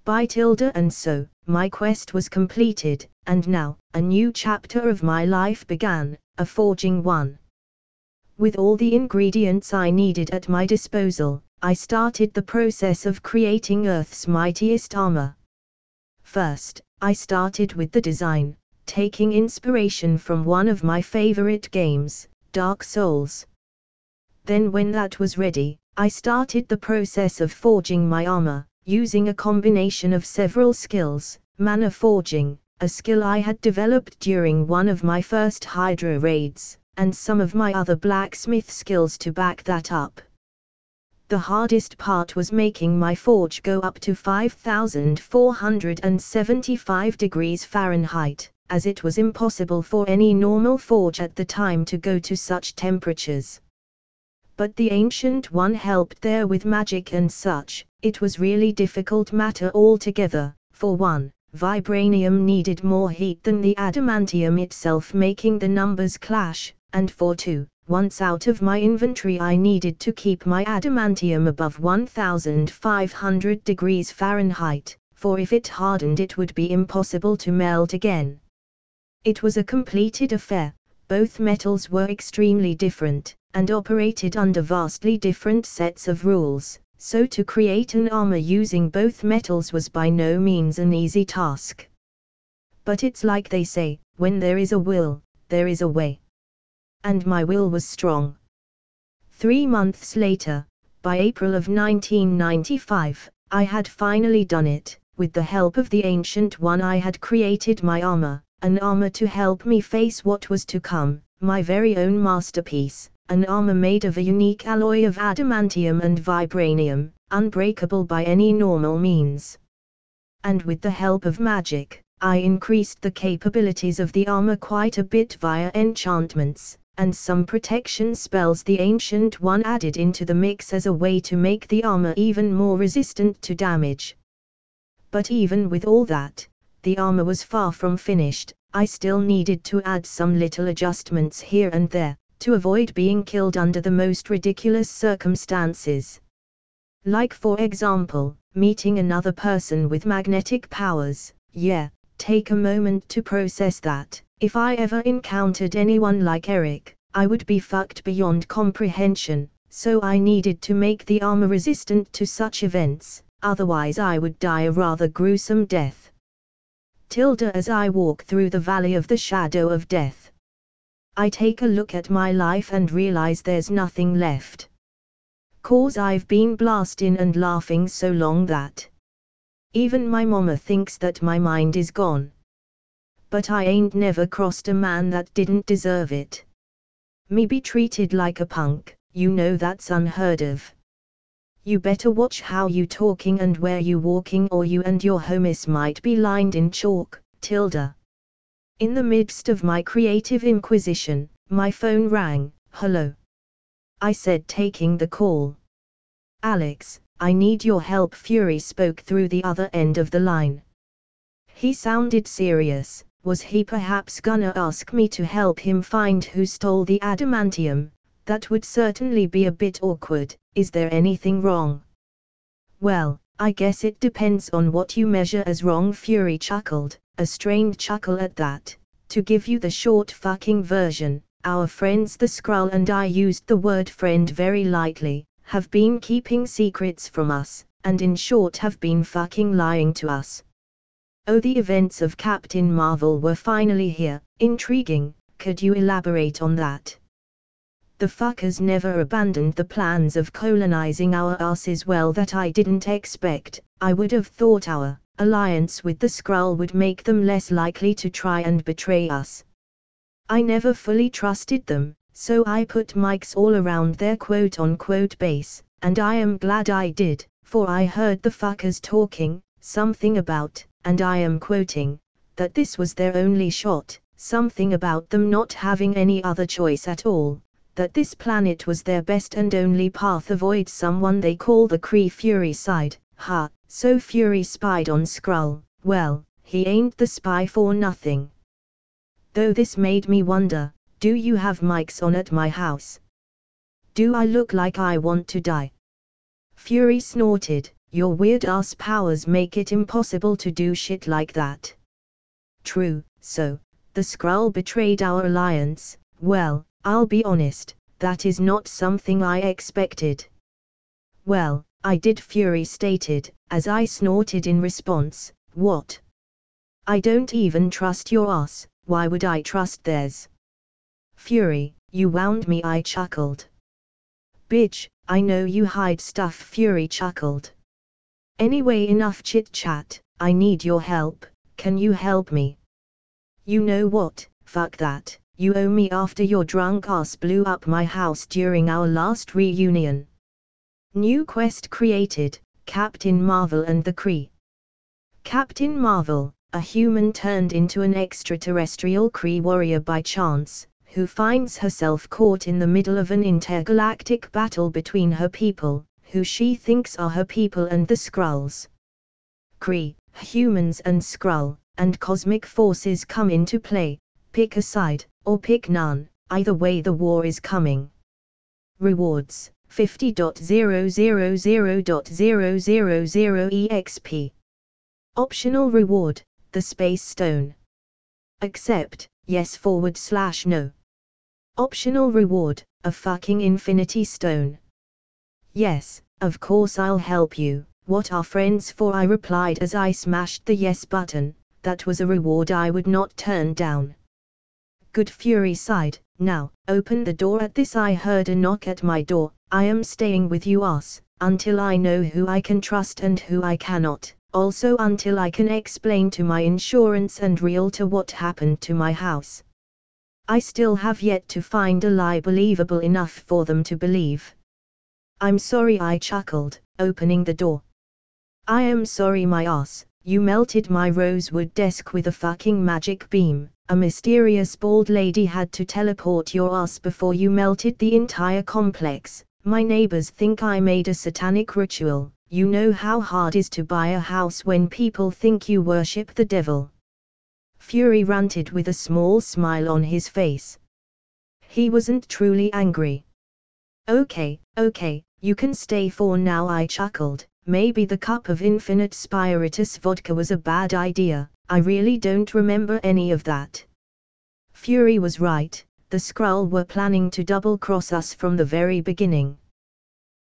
And so, my quest was completed, and now, a new chapter of my life began, a forging one. With all the ingredients I needed at my disposal, I started the process of creating Earth's mightiest armor. First, I started with the design, taking inspiration from one of my favorite games, Dark Souls. Then when that was ready, I started the process of forging my armor, using a combination of several skills. Mana forging, a skill I had developed during one of my first Hydra raids, and some of my other blacksmith skills to back that up. The hardest part was making my forge go up to 5,475 degrees Fahrenheit, as it was impossible for any normal forge at the time to go to such temperatures. But the Ancient One helped there with magic and such. It was really difficult matter altogether. For one, vibranium needed more heat than the adamantium itself, making the numbers clash, and for two, once out of my inventory I needed to keep my adamantium above 1500 degrees Fahrenheit, for if it hardened it would be impossible to melt again. It was a completed affair. Both metals were extremely different, and operated under vastly different sets of rules, so to create an armor using both metals was by no means an easy task. But it's like they say, when there is a will, there is a way. And my will was strong. 3 months later, by April of 1995, I had finally done it. With the help of the Ancient One I had created my armor, an armor to help me face what was to come, my very own masterpiece, an armor made of a unique alloy of adamantium and vibranium, unbreakable by any normal means. And with the help of magic, I increased the capabilities of the armor quite a bit via enchantments, and some protection spells the Ancient One added into the mix as a way to make the armor even more resistant to damage. But even with all that, the armor was far from finished. I still needed to add some little adjustments here and there, to avoid being killed under the most ridiculous circumstances. Like for example, meeting another person with magnetic powers. Yeah, take a moment to process that. If I ever encountered anyone like Eric, I would be fucked beyond comprehension, so I needed to make the armor resistant to such events, otherwise I would die a rather gruesome death. As I walk through the valley of the shadow of death, I take a look at my life and realize there's nothing left. 'Cause I've been blasting and laughing so long that even my mama thinks that my mind is gone. But I ain't never crossed a man that didn't deserve it. Me be treated like a punk, you know that's unheard of. You better watch how you talking and where you walking, or you and your homies might be lined in chalk. In the midst of my creative inquisition, my phone rang. Hello, I said, taking the call. Alex, I need your help. Fury spoke through the other end of the line. He sounded serious. Was he perhaps gonna ask me to help him find who stole the adamantium? That would certainly be a bit awkward. Is there anything wrong? Well, I guess it depends on what you measure as wrong. Fury chuckled, a strained chuckle at that. To give you the short fucking version, our friends the Skrull and I used the word friend very lightly, have been keeping secrets from us, and in short have been fucking lying to us. Oh, the events of Captain Marvel were finally here. Intriguing. Could you elaborate on that? The fuckers never abandoned the plans of colonizing our asses. Well, that I didn't expect. I would have thought our alliance with the Skrull would make them less likely to try and betray us. I never fully trusted them, so I put mics all around their quote-unquote base, and I am glad I did, for I heard the fuckers talking, something about, and I am quoting, that this was their only shot, something about them not having any other choice at all. That this planet was their best and only path. Avoid someone they call the Kree. Fury sighed. Ha, so Fury spied on Skrull. Well, he ain't the spy for nothing. Though this made me wonder, do you have mics on at my house? Do I look like I want to die? Fury snorted. Your weird ass powers make it impossible to do shit like that. True, so, the Skrull betrayed our alliance. Well, I'll be honest, that is not something I expected. Well, I did, Fury stated, as I snorted in response. What? I don't even trust your ass, why would I trust theirs? Fury, you wound me, I chuckled. Bitch, I know you hide stuff, Fury chuckled. Anyway, enough chit chat, I need your help. Can you help me? You know what, fuck that. You owe me after your drunk ass blew up my house during our last reunion. New quest created, Captain Marvel and the Kree. Captain Marvel, a human turned into an extraterrestrial Kree warrior by chance, who finds herself caught in the middle of an intergalactic battle between her people, who she thinks are her people, and the Skrulls. Kree, humans and Skrull, and cosmic forces come into play. Pick a side, or pick none, either way the war is coming. Rewards, 50.000.000 EXP. Optional reward, the Space Stone. Accept, yes/no. Optional reward, a fucking Infinity Stone. Yes, of course I'll help you, what are friends for? I replied as I smashed the yes button. That was a reward I would not turn down. Good, Fury sighed. Now, open the door. At this I heard a knock at my door. I am staying with you until I know who I can trust and who I cannot, also until I can explain to my insurance and realtor what happened to my house. I still have yet to find a lie believable enough for them to believe. I'm sorry, I chuckled, opening the door. I am sorry my ass, you melted my rosewood desk with a fucking magic beam. A mysterious bald lady had to teleport your ass before you melted the entire complex. My neighbors think I made a satanic ritual. You know how hard it is to buy a house when people think you worship the devil. Fury ranted with a small smile on his face. He wasn't truly angry. Okay, you can stay for now, I chuckled. Maybe the cup of infinite spiritus vodka was a bad idea. I really don't remember any of that. Fury was right, the Skrull were planning to double-cross us from the very beginning.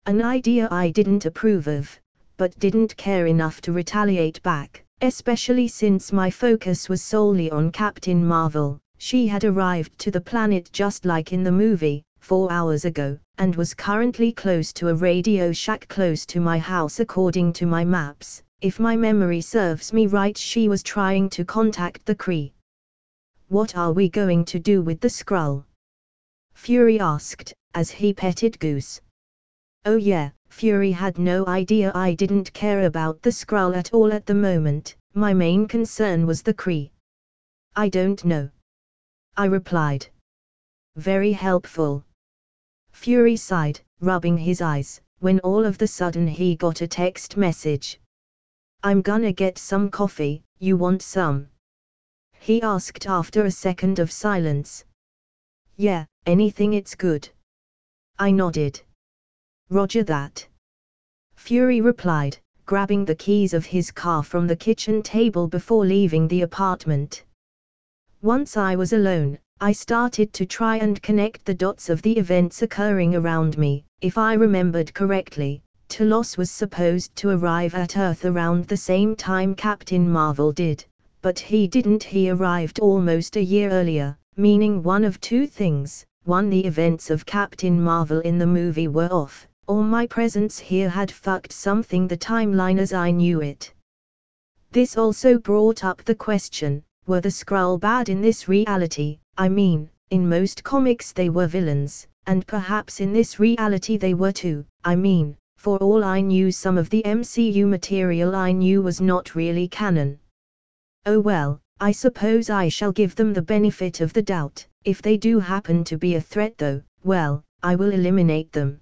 An idea I didn't approve of, but didn't care enough to retaliate back, especially since my focus was solely on Captain Marvel. She had arrived to the planet just like in the movie, 4 hours ago, and was currently close to a radio shack close to my house according to my maps. If my memory serves me right, she was trying to contact the Kree. What are we going to do with the Skrull? Fury asked, as he petted Goose. Oh yeah, Fury had no idea I didn't care about the Skrull at all at the moment. My main concern was the Kree. I don't know, I replied. Very helpful. Fury sighed, rubbing his eyes, when all of the sudden he got a text message. I'm gonna get some coffee, you want some? He asked after a second of silence. Yeah, anything, it's good. I nodded. Roger that. Fury replied, grabbing the keys of his car from the kitchen table before leaving the apartment. Once I was alone, I started to try and connect the dots of the events occurring around me. If I remembered correctly, Talos was supposed to arrive at Earth around the same time Captain Marvel did, but he didn't. He arrived almost a year earlier, meaning one of two things: one, the events of Captain Marvel in the movie were off, or my presence here had fucked something the timeline as I knew it. This also brought up the question, were the Skrull bad in this reality? I mean, in most comics they were villains, and perhaps in this reality they were too. I mean, for all I knew, some of the MCU material I knew was not really canon. Oh well, I suppose I shall give them the benefit of the doubt. If they do happen to be a threat though, well, I will eliminate them.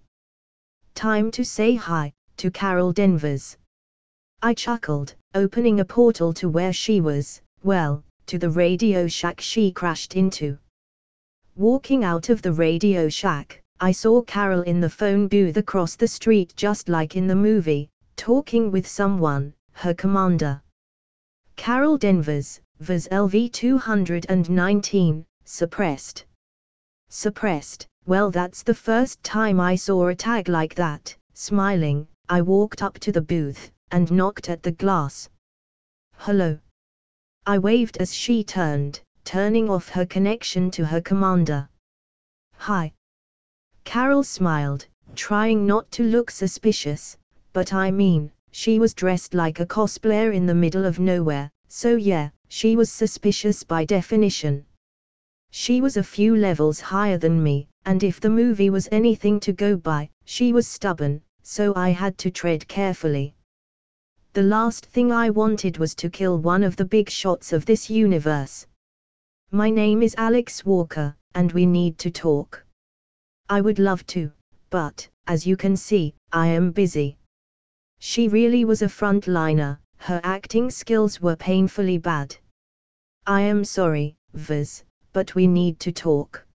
Time to say hi to Carol Danvers. I chuckled, opening a portal to where she was, well, to the Radio Shack she crashed into. Walking out of the Radio Shack, I saw Carol in the phone booth across the street just like in the movie, talking with someone, her commander. Carol Danvers, Vs LV 219, suppressed. Suppressed, well that's the first time I saw a tag like that. Smiling, I walked up to the booth, and knocked at the glass. Hello. I waved as she turned, turning off her connection to her commander. Hi. Carol smiled, trying not to look suspicious, but I mean, she was dressed like a cosplayer in the middle of nowhere, so yeah, she was suspicious by definition. She was a few levels higher than me, and if the movie was anything to go by, she was stubborn, so I had to tread carefully. The last thing I wanted was to kill one of the big shots of this universe. My name is Alex Walker, and we need to talk. I would love to, but, as you can see, I am busy. She really was a frontliner, her acting skills were painfully bad. I am sorry, Vaz, but we need to talk.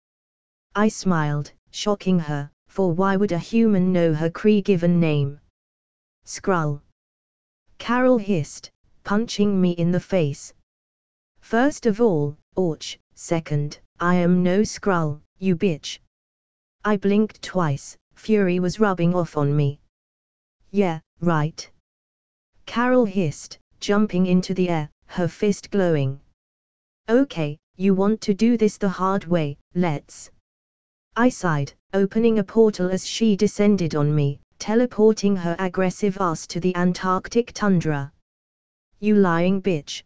I smiled, shocking her, for why would a human know her Cree-given name? Skrull. Carol hissed, punching me in the face. First of all, Orch, second, I am no Skrull, you bitch. I blinked twice, fury was rubbing off on me. Yeah, right. Carol hissed, jumping into the air, her fist glowing. Okay, you want to do this the hard way, let's. I sighed, opening a portal as she descended on me, teleporting her aggressive ass to the Antarctic tundra. You lying bitch.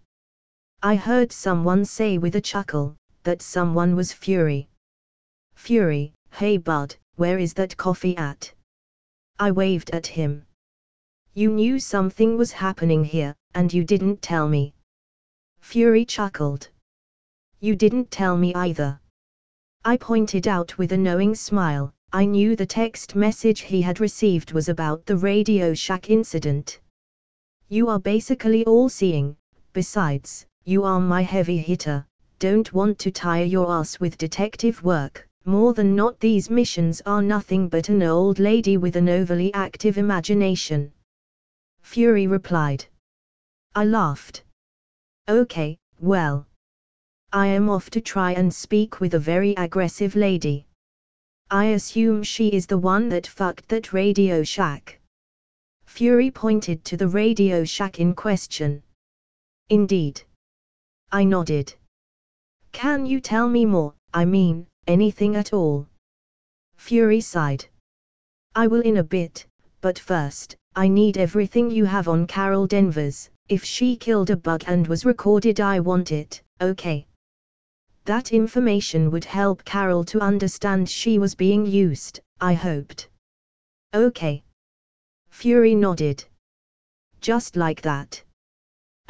I heard someone say with a chuckle, that someone was Fury. Fury, hey bud, where is that coffee at? I waved at him. You knew something was happening here, and you didn't tell me. Fury chuckled. You didn't tell me either. I pointed out with a knowing smile, I knew the text message he had received was about the Radio Shack incident. You are basically all-seeing, besides, you are my heavy hitter, don't want to tire your ass with detective work, more than not these missions are nothing but an old lady with an overly active imagination. Fury replied. I laughed. Okay, well. I am off to try and speak with a very aggressive lady. I assume she is the one that fucked that Radio Shack. Fury pointed to the Radio Shack in question. Indeed. I nodded. Can you tell me more, I mean, anything at all? Fury sighed. I will in a bit, but first, I need everything you have on Carol Danvers. If she killed a bug and was recorded, I want it, okay? That information would help Carol to understand she was being used, I hoped. Okay. Fury nodded. Just like that.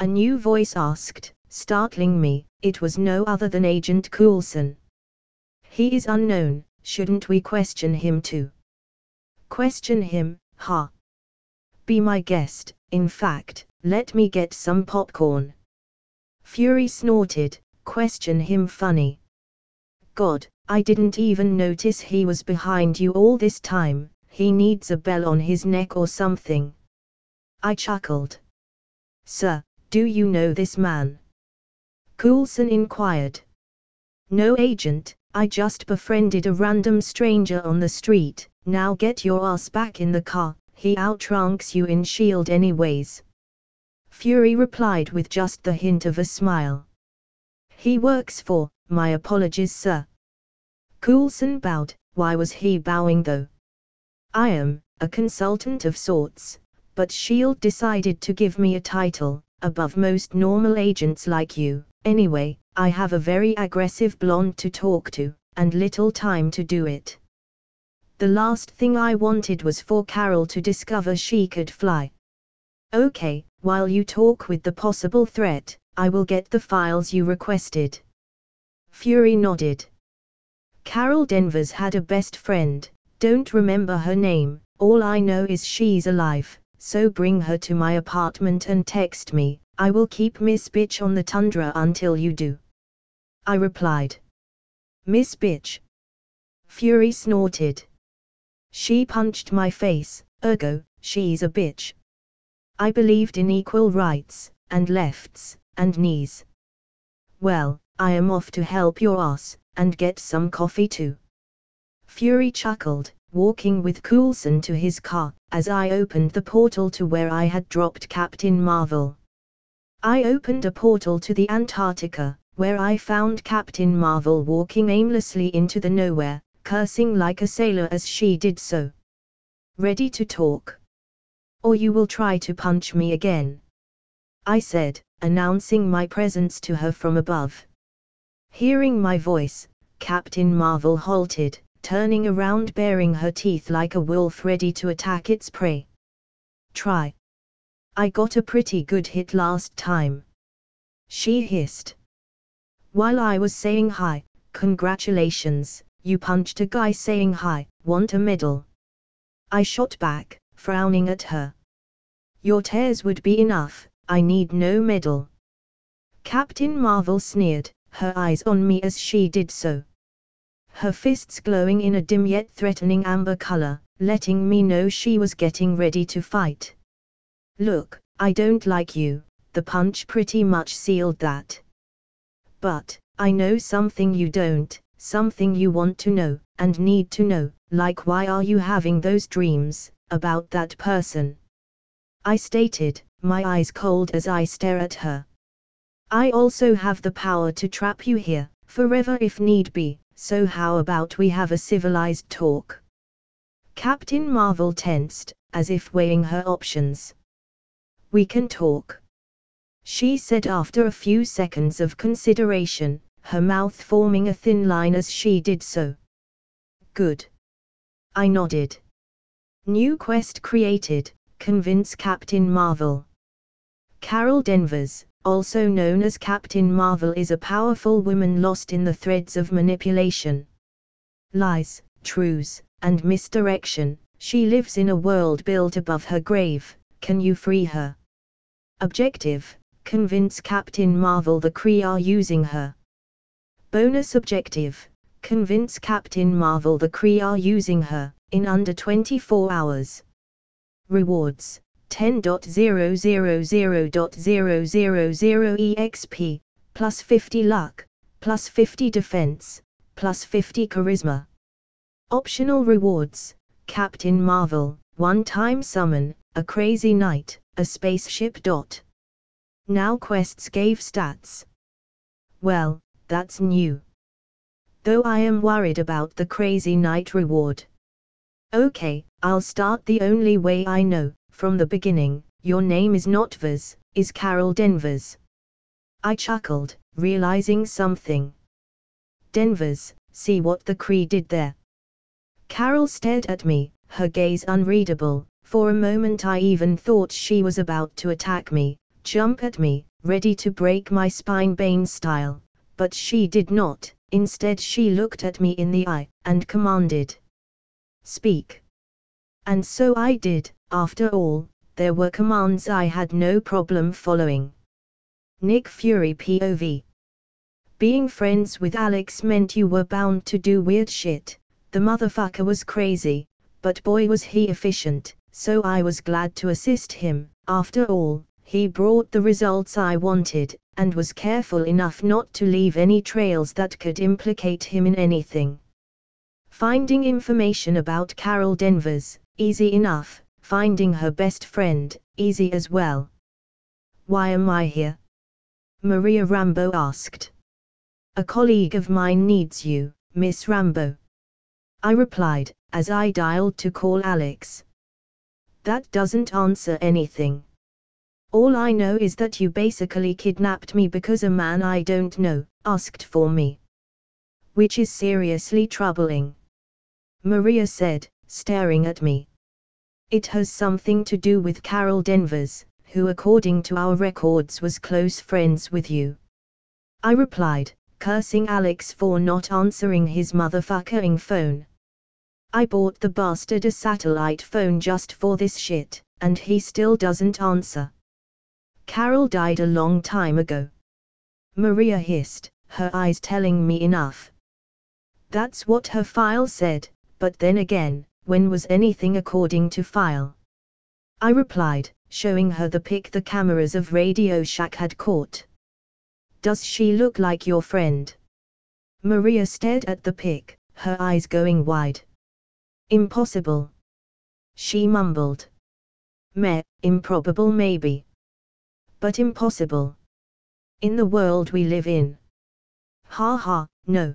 A new voice asked, startling me, it was no other than Agent Coulson. He is unknown, shouldn't we question him too? Question him, huh? Be my guest, in fact, let me get some popcorn. Fury snorted, question him funny. God, I didn't even notice he was behind you all this time, he needs a bell on his neck or something. I chuckled. Sir, do you know this man? Coulson inquired. No agent, I just befriended a random stranger on the street, now get your ass back in the car, he outranks you in SHIELD anyways. Fury replied with just the hint of a smile. He works for, my apologies sir. Coulson bowed, why was he bowing though? I am, a consultant of sorts, but SHIELD decided to give me a title, above most normal agents like you, anyway, I have a very aggressive blonde to talk to, and little time to do it. The last thing I wanted was for Carol to discover she could fly. Okay, while you talk with the possible threat, I will get the files you requested. Fury nodded. Carol Danvers had a best friend, don't remember her name, all I know is she's alive, so bring her to my apartment and text me, I will keep Miss Bitch on the tundra until you do. I replied. Miss Bitch. Fury snorted. She punched my face, ergo, she's a bitch. I believed in equal rights, and lefts, and knees. Well, I am off to help your ass, and get some coffee too. Fury chuckled, walking with Coulson to his car, as I opened the portal to where I had dropped Captain Marvel. I opened a portal to the Antarctica, where I found Captain Marvel walking aimlessly into the nowhere, cursing like a sailor as she did so. Ready to talk? Or you will try to punch me again? I said, announcing my presence to her from above. Hearing my voice, Captain Marvel halted, turning around baring her teeth like a wolf ready to attack its prey. Try. I got a pretty good hit last time. She hissed. While I was saying hi, congratulations, you punched a guy saying hi, want a medal? I shot back, frowning at her. Your tears would be enough, I need no medal. Captain Marvel sneered, her eyes on me as she did so. Her fists glowing in a dim yet threatening amber color, letting me know she was getting ready to fight. Look, I don't like you, the punch pretty much sealed that. But, I know something you don't, something you want to know, and need to know, like why are you having those dreams, about that person? I stated, my eyes cold as I stare at her. I also have the power to trap you here, forever if need be, so how about we have a civilized talk? Captain Marvel tensed, as if weighing her options. We can talk, she said after a few seconds of consideration, her mouth forming a thin line as she did so. Good. I nodded. New quest created, convince Captain Marvel. Carol Danvers, also known as Captain Marvel, is a powerful woman lost in the threads of manipulation, lies, truths, and misdirection. She lives in a world built above her grave. Can you free her? Objective: convince Captain Marvel the Kree are using her. Bonus objective: convince Captain Marvel the Kree are using her, in under 24 hours. Rewards: 10.000.000 EXP, plus 50 luck, plus 50 defense, plus 50 charisma. Optional rewards: Captain Marvel, one-time summon, a crazy knight, a spaceship. Now quests gave stats. Well, that's new. Though I am worried about the crazy knight reward. Okay, I'll start the only way I know. From the beginning, your name is not Vaz, is Carol Danvers. I chuckled, realizing something. Danvers, see what the Kree did there. Carol stared at me, her gaze unreadable. For a moment I even thought she was about to attack me, jump at me, ready to break my spine Bane style, but she did not. Instead she looked at me in the eye, and commanded. Speak. And so I did. After all, there were commands I had no problem following. Nick Fury POV. Being friends with Alex meant you were bound to do weird shit. The motherfucker was crazy, but boy was he efficient, so I was glad to assist him. After all, he brought the results I wanted, and was careful enough not to leave any trails that could implicate him in anything. Finding information about Carol Danvers, easy enough. Finding her best friend, easy as well. Why am I here? Maria Rambo asked. A colleague of mine needs you, Miss Rambo. I replied, as I dialed to call Alex. That doesn't answer anything. All I know is that you basically kidnapped me because a man I don't know asked for me. Which is seriously troubling. Maria said, staring at me. It has something to do with Carol Danvers, who according to our records was close friends with you. I replied, cursing Alex for not answering his motherfucking phone. I bought the bastard a satellite phone just for this shit, and he still doesn't answer. Carol died a long time ago. Maria hissed, her eyes telling me enough. That's what her file said, but then again, when was anything according to file? I replied, showing her the pic the cameras of Radio Shack had caught. Does she look like your friend? Maria stared at the pic, her eyes going wide. Impossible. She mumbled. Meh, improbable maybe. But impossible. In the world we live in. Ha ha, no.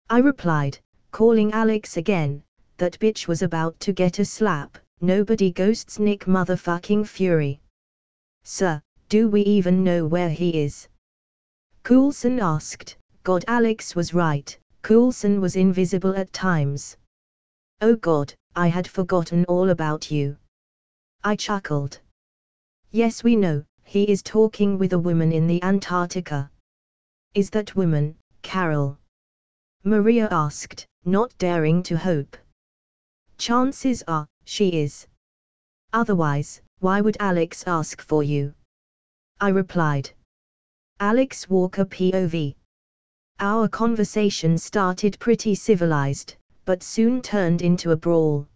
I replied, calling Alex again. That bitch was about to get a slap. Nobody ghosts Nick motherfucking Fury. Sir, do we even know where he is? Coulson asked. God, Alex was right. Coulson was invisible at times. Oh God, I had forgotten all about you. I chuckled. Yes, we know, he is talking with a woman in the Antarctica. Is that woman, Carol? Maria asked, not daring to hope. Chances are, she is. Otherwise, why would Alex ask for you? I replied. Alex Walker POV. Our conversation started pretty civilized, but soon turned into a brawl.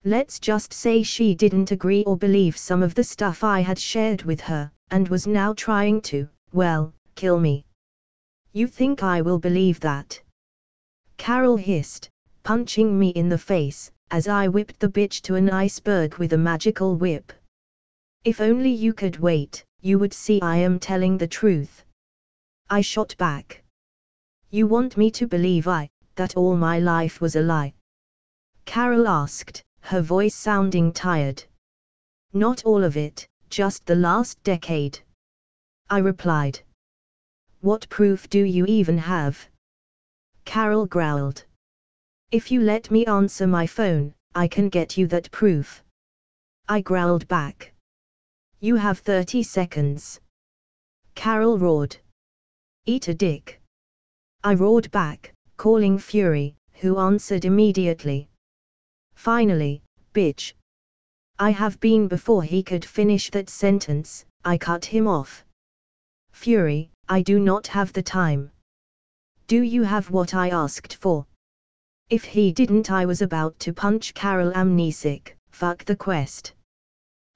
Let's just say she didn't agree or believe some of the stuff I had shared with her, and was now trying to, well, kill me. You think I will believe that? Carol hissed, punching me in the face, as I whipped the bitch to an iceberg with a magical whip. If only you could wait, you would see I am telling the truth. I shot back. You want me to believe that all my life was a lie? Carol asked, her voice sounding tired. Not all of it, just the last decade. I replied. What proof do you even have? Carol growled. If you let me answer my phone, I can get you that proof. I growled back. You have 30 seconds. Carol roared. Eat a dick. I roared back, calling fury, who answered immediately. Finally, bitch. I have been. Before he could finish that sentence, I cut him off. Fury, I do not have the time. Do you have what I asked for? If he didn't, I was about to punch Carol amnesic. Fuck the quest.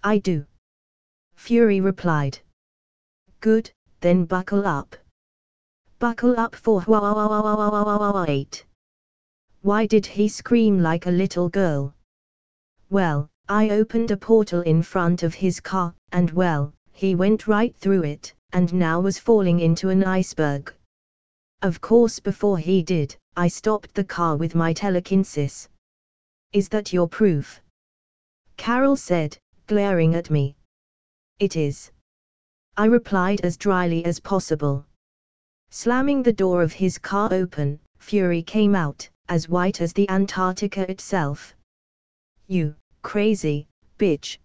I do. Fury replied. Good, then buckle up. Buckle up for wait. Why did he scream like a little girl? Well, I opened a portal in front of his car, and well, he went right through it, and now was falling into an iceberg. Of course, before he did, I stopped the car with my telekinesis. Is that your proof? Carol said, glaring at me. It is. I replied as dryly as possible. Slamming the door of his car open, Fury came out, as white as the Antarctica itself. You crazy bitch.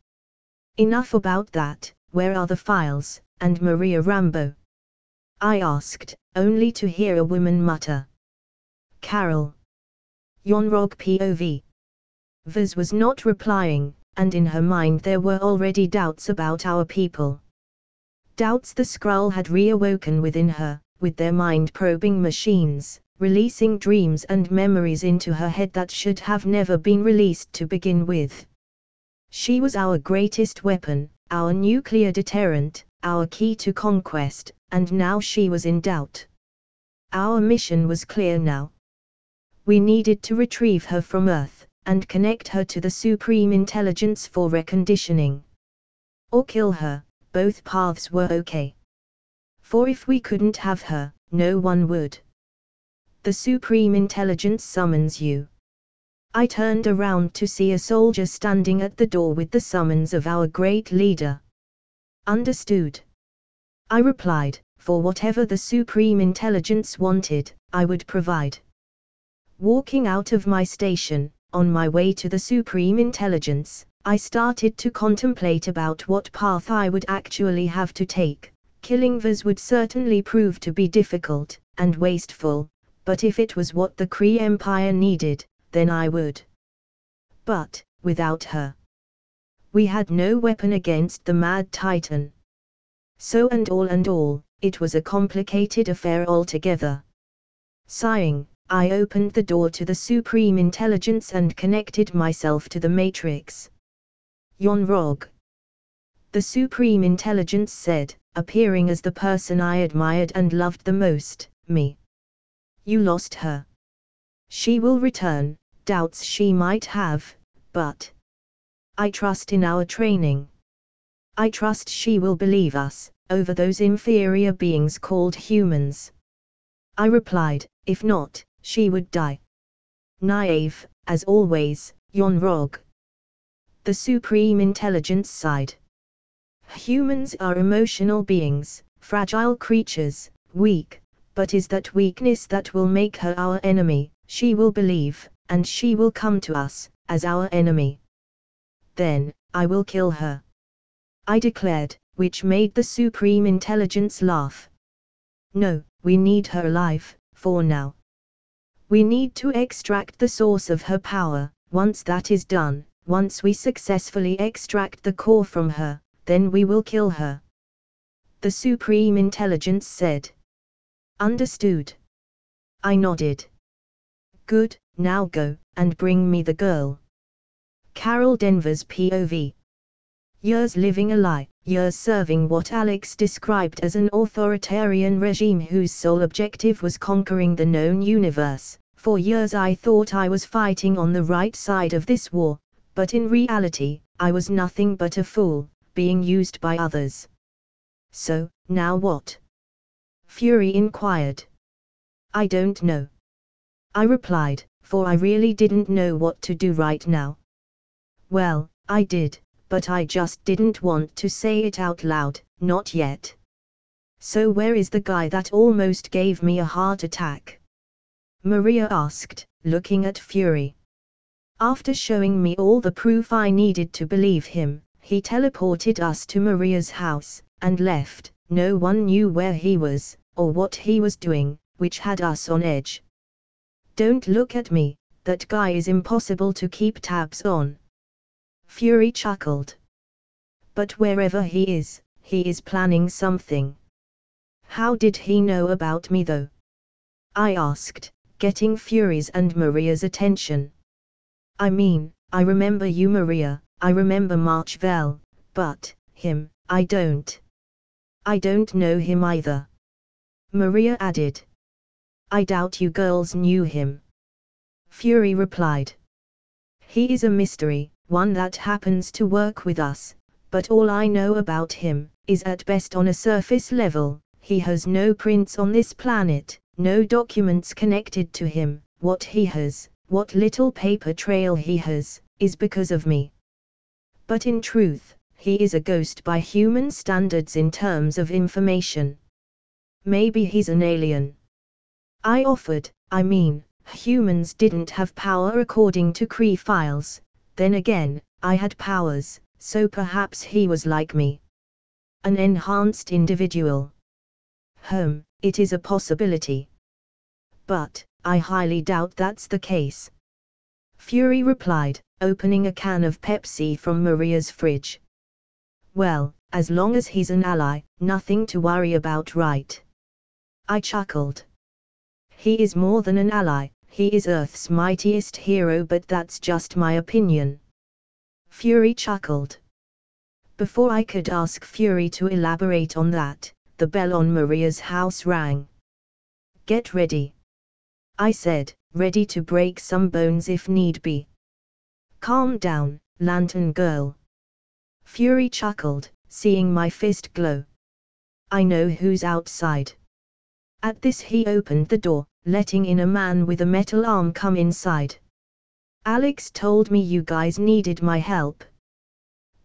Enough about that, where are the files, and Maria Rambo? I asked, only to hear a woman mutter. Carol. Yonrog POV. Viz was not replying, and in her mind there were already doubts about our people. Doubts the Skrull had reawoken within her, with their mind-probing machines, releasing dreams and memories into her head that should have never been released to begin with. She was our greatest weapon, our nuclear deterrent, our key to conquest, and now she was in doubt. Our mission was clear now. We needed to retrieve her from Earth, and connect her to the Supreme Intelligence for reconditioning. Or kill her, both paths were okay. For if we couldn't have her, no one would. The Supreme Intelligence summons you. I turned around to see a soldier standing at the door with the summons of our great leader. Understood. I replied, for whatever the Supreme Intelligence wanted, I would provide. Walking out of my station, on my way to the Supreme Intelligence, I started to contemplate about what path I would actually have to take. Killing Viz would certainly prove to be difficult, and wasteful, but if it was what the Kree Empire needed, then I would. But, without her, we had no weapon against the Mad Titan. So and all, it was a complicated affair altogether. Sighing, I opened the door to the Supreme Intelligence and connected myself to the Matrix. Yonrog. The Supreme Intelligence said, appearing as the person I admired and loved the most, me. You lost her. She will return, doubts she might have, but I trust in our training. I trust she will believe us, over those inferior beings called humans. I replied, if not, she would die. Naive, as always, Yonrog. The Supreme Intelligence sighed. Humans are emotional beings, fragile creatures, weak, but is that weakness that will make her our enemy. She will believe, and she will come to us, as our enemy. Then, I will kill her, I declared, which made the Supreme Intelligence laugh. No, we need her alive, for now. We need to extract the source of her power. Once that is done, once we successfully extract the core from her, then we will kill her. The Supreme Intelligence said. Understood. I nodded. Good, now go, and bring me the girl. Carol Denver's POV. Years living a lie, years serving what Alex described as an authoritarian regime whose sole objective was conquering the known universe. For years I thought I was fighting on the right side of this war, but in reality, I was nothing but a fool, being used by others. So, now what? Fury inquired. I don't know. I replied, for I really didn't know what to do right now. Well, I did, but I just didn't want to say it out loud, not yet. So where is the guy that almost gave me a heart attack? Maria asked, looking at Fury. After showing me all the proof I needed to believe him, he teleported us to Maria's house, and left. No one knew where he was, or what he was doing, which had us on edge. Don't look at me, that guy is impossible to keep tabs on. Fury chuckled. But wherever he is planning something. How did he know about me though? I asked, getting Fury's and Maria's attention. I mean, I remember you Maria, I remember Marchvel, but, him, I don't. I don't know him either. Maria added. I doubt you girls knew him. Fury replied. He is a mystery, one that happens to work with us, but all I know about him is at best on a surface level. He has no prints on this planet, no documents connected to him. What he has, what little paper trail he has, is because of me. But in truth, he is a ghost by human standards in terms of information. Maybe he's an alien. I offered, I mean, humans didn't have power according to Cree files. Then again, I had powers, so perhaps he was like me. An enhanced individual. It is a possibility. But, I highly doubt that's the case. Fury replied, opening a can of Pepsi from Maria's fridge. Well, as long as he's an ally, nothing to worry about, right? I chuckled. He is more than an ally, he is Earth's mightiest hero, but that's just my opinion. Fury chuckled. Before I could ask Fury to elaborate on that, the bell on Maria's house rang. Get ready, I said, ready to break some bones if need be. Calm down, Lantern Girl. Fury chuckled, seeing my fist glow. I know who's outside. At this he opened the door, letting in a man with a metal arm come inside. Alex told me you guys needed my help.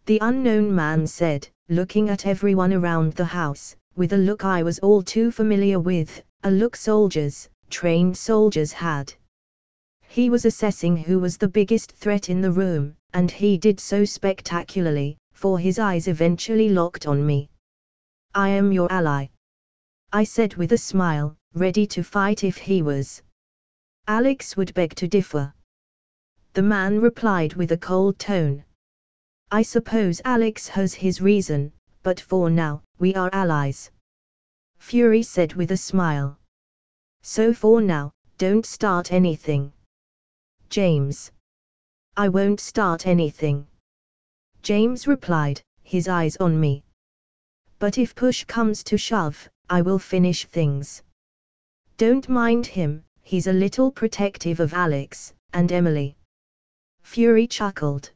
The unknown man said, looking at everyone around the house, with a look I was all too familiar with, a look trained soldiers had. He was assessing who was the biggest threat in the room, and he did so spectacularly, for his eyes eventually locked on me. I am your ally, I said with a smile, ready to fight if he was. Alex would beg to differ. The man replied with a cold tone. I suppose Alex has his reason, but for now, we are allies. Fury said with a smile. So for now, don't start anything. James. I won't start anything. James replied, his eyes on me. But if push comes to shove, I will finish things. Don't mind him, he's a little protective of Alex and Emily. Fury chuckled.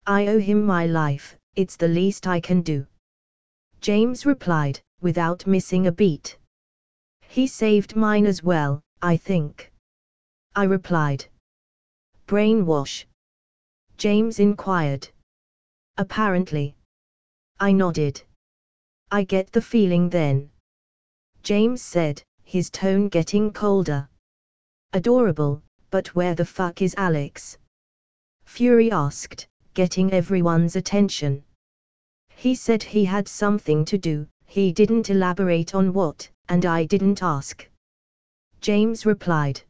I owe him my life, it's the least I can do. James replied, without missing a beat. He saved mine as well, I think. I replied. Brainwash? James inquired. Apparently. I nodded. I get the feeling then. James said, his tone getting colder. Adorable, but where the fuck is Alex? Fury asked, getting everyone's attention. He said he had something to do, he didn't elaborate on what, and I didn't ask. James replied.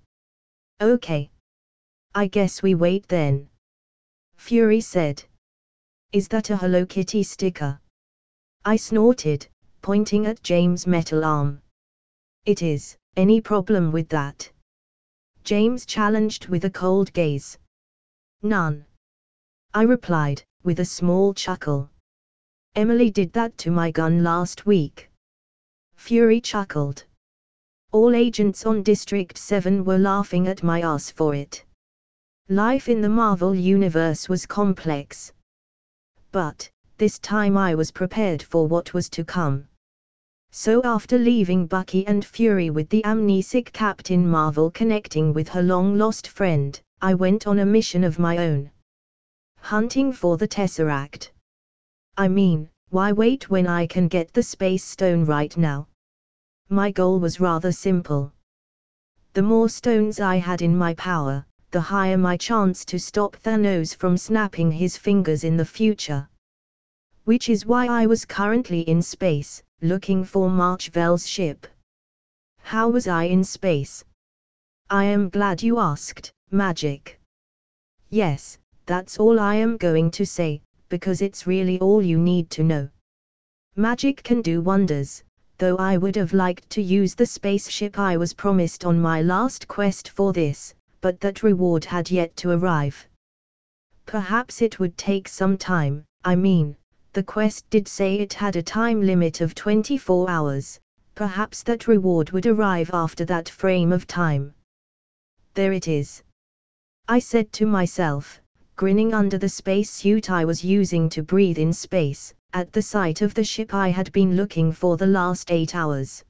Okay. I guess we wait then. Fury said. Is that a Hello Kitty sticker? I snorted, pointing at James' metal arm. It is. Any problem with that? James challenged with a cold gaze. None. I replied, with a small chuckle. Emily did that to my gun last week. Fury chuckled. All agents on District 7 were laughing at my ass for it. Life in the Marvel Universe was complex. But, this time I was prepared for what was to come. So after leaving Bucky and Fury with the amnesic Captain Marvel connecting with her long-lost friend, I went on a mission of my own. Hunting for the Tesseract. I mean, why wait when I can get the Space Stone right now? My goal was rather simple. The more stones I had in my power, the higher my chance to stop Thanos from snapping his fingers in the future. Which is why I was currently in space, looking for March-Vell's ship. How was I in space? I am glad you asked, Magic. Yes, that's all I am going to say, because it's really all you need to know. Magic can do wonders, though I would have liked to use the spaceship I was promised on my last quest for this, but that reward had yet to arrive. Perhaps it would take some time, I mean, the quest did say it had a time limit of 24 hours, perhaps that reward would arrive after that frame of time. There it is. I said to myself, grinning under the spacesuit I was using to breathe in space, at the sight of the ship I had been looking for the last 8 hours.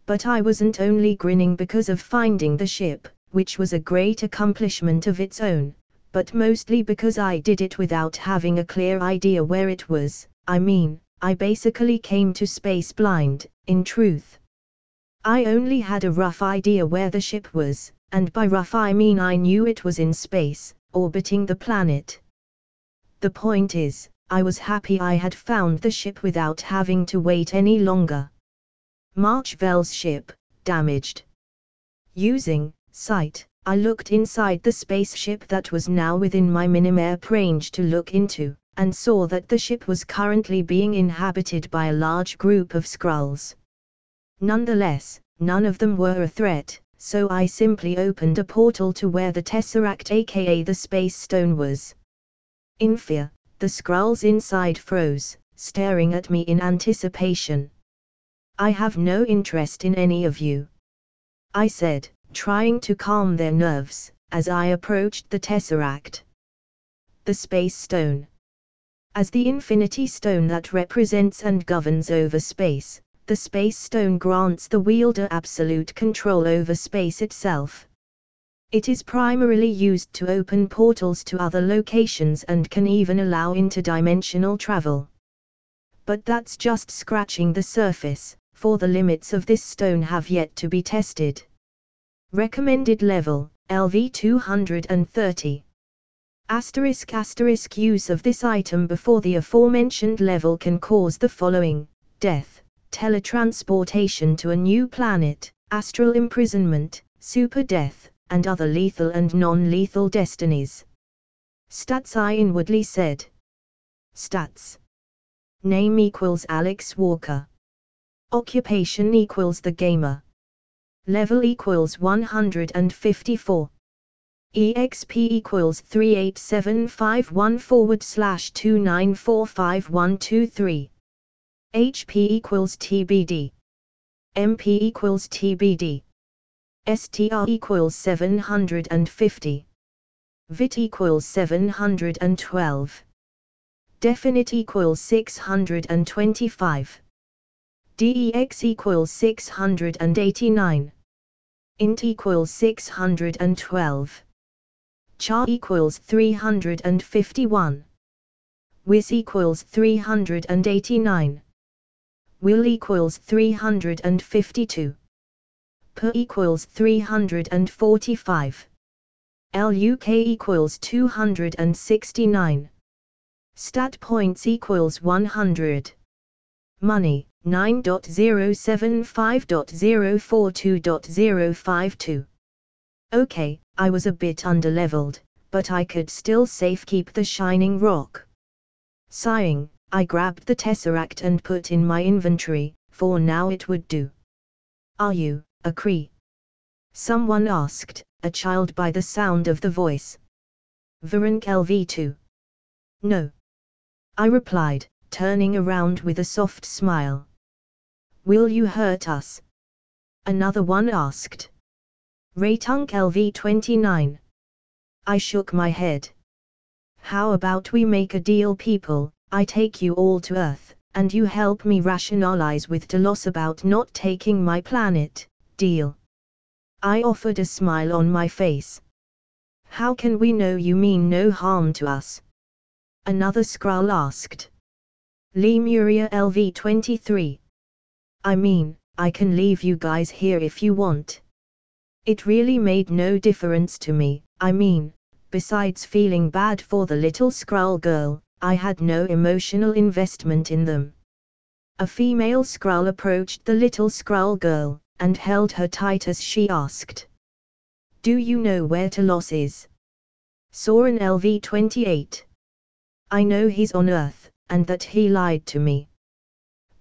But I wasn't only grinning because of finding the ship, which was a great accomplishment of its own, but mostly because I did it without having a clear idea where it was. I mean, I basically came to space blind, in truth. I only had a rough idea where the ship was, and by rough I mean I knew it was in space, orbiting the planet. The point is, I was happy I had found the ship without having to wait any longer. March-Vell's ship, damaged. Using sight, I looked inside the spaceship that was now within my minimap range to look into, and saw that the ship was currently being inhabited by a large group of Skrulls. Nonetheless, none of them were a threat, so I simply opened a portal to where the Tesseract aka the Space Stone was. In fear, the Skrulls inside froze, staring at me in anticipation. I have no interest in any of you, I said, trying to calm their nerves, as I approached the Tesseract. The Space Stone. As the Infinity Stone that represents and governs over space, the Space Stone grants the wielder absolute control over space itself. It is primarily used to open portals to other locations and can even allow interdimensional travel. But that's just scratching the surface, for the limits of this stone have yet to be tested. Recommended level, LV 230. *** Use of this item before the aforementioned level can cause the following: death, teletransportation to a new planet, astral imprisonment, super death, and other lethal and non-lethal destinies. Stats. I inwardly said. Stats. Name equals Alex Walker. Occupation equals the gamer. Level equals 154. EXP equals 38751/2945123. HP equals TBD. MP equals TBD. STR equals 750. VIT equals 712. Definite equals 625. DEX equals 689. Int equals 612. Char equals 351. Wiz equals 389. Will equals 352. P equals 345. LUK equals 269. Stat points equals 100. Money, 9.075.042.052. Okay, I was a bit underleveled, but I could still safe keep the shining rock. Sighing, I grabbed the tesseract and put in my inventory, for now it would do. Are you a Cree? Someone asked, a child by the sound of the voice. Varank LV2. No. I replied, turning around with a soft smile. Will you hurt us? Another one asked. Raytunk LV29. I shook my head. How about we make a deal, people? I take you all to Earth, and you help me rationalize with Telos about not taking my planet. Deal? I offered a smile on my face. How can we know you mean no harm to us? Another Skrull asked. Lemuria LV23. I mean, I can leave you guys here if you want. It really made no difference to me. I mean, besides feeling bad for the little Skrull girl, I had no emotional investment in them. A female Skrull approached the little Skrull girl, and held her tight as she asked. Do you know where Telos is? Soren LV28. I know he's on Earth, and that he lied to me.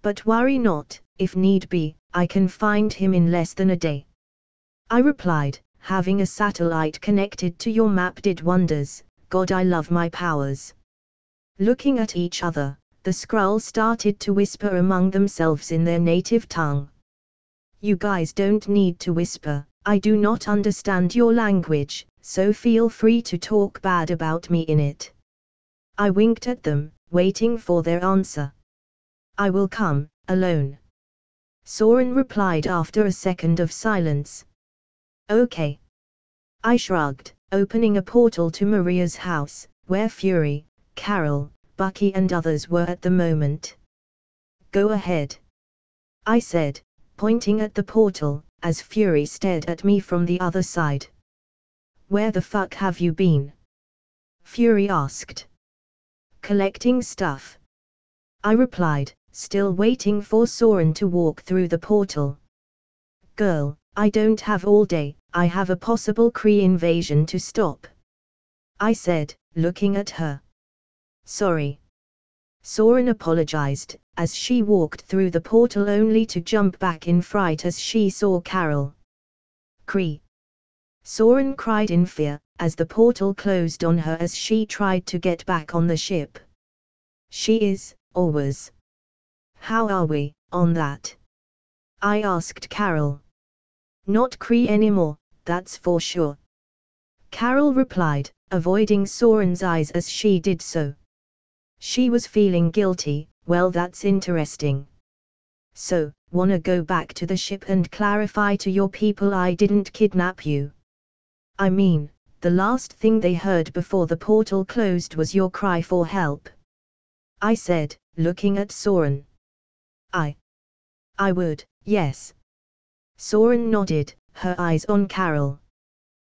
But worry not, if need be, I can find him in less than a day. I replied, having a satellite connected to your map did wonders. God, I love my powers. Looking at each other, the Skrulls started to whisper among themselves in their native tongue. You guys don't need to whisper, I do not understand your language, so feel free to talk bad about me in it. I winked at them, waiting for their answer. I will come, alone. Soren replied after a second of silence. Okay. I shrugged, opening a portal to Maria's house, where Fury, Carol, Bucky and others were at the moment. Go ahead. I said, pointing at the portal, as Fury stared at me from the other side. Where the fuck have you been? Fury asked. Collecting stuff. I replied, still waiting for Soren to walk through the portal. Girl, I don't have all day, I have a possible Kree invasion to stop. I said, looking at her. Sorry. Soren apologized, as she walked through the portal only to jump back in fright as she saw Carol. Kree. Soren cried in fear, as the portal closed on her as she tried to get back on the ship. She is, or was. How are we, on that? I asked Carol. Not Kree anymore, that's for sure. Carol replied, avoiding Soren's eyes as she did so. She was feeling guilty. Well, that's interesting. So, wanna go back to the ship and clarify to your people I didn't kidnap you? I mean, the last thing they heard before the portal closed was your cry for help. I said, looking at Soren. I would, yes. Soren nodded, her eyes on Carol.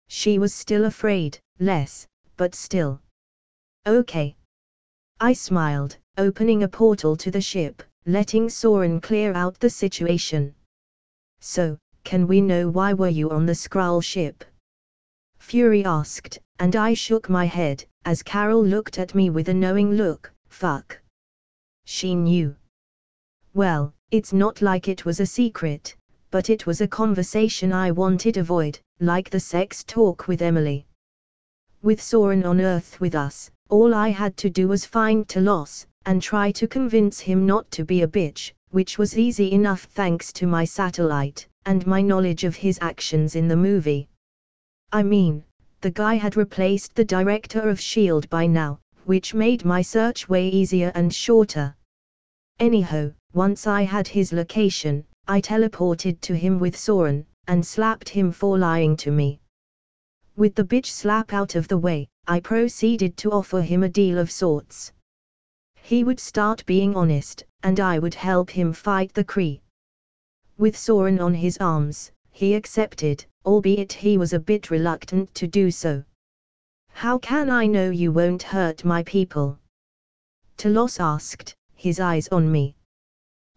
She was still afraid, less, but still. Okay. I smiled, opening a portal to the ship, letting Soren clear out the situation. So, can we know why were you on the Skrull ship? Fury asked, and I shook my head, as Carol looked at me with a knowing look. Fuck. She knew. Well, it's not like it was a secret, but it was a conversation I wanted to avoid, like the sex talk with Emily. With Soren on Earth with us, all I had to do was find Telos, and try to convince him not to be a bitch, which was easy enough thanks to my satellite, and my knowledge of his actions in the movie. I mean, the guy had replaced the director of S.H.I.E.L.D. by now, which made my search way easier and shorter. Anyhow, once I had his location, I teleported to him with Soren, and slapped him for lying to me. With the bitch slap out of the way, I proceeded to offer him a deal of sorts. He would start being honest, and I would help him fight the Kree. With Soren on his arms, he accepted, albeit he was a bit reluctant to do so. How can I know you won't hurt my people? Telos asked, his eyes on me.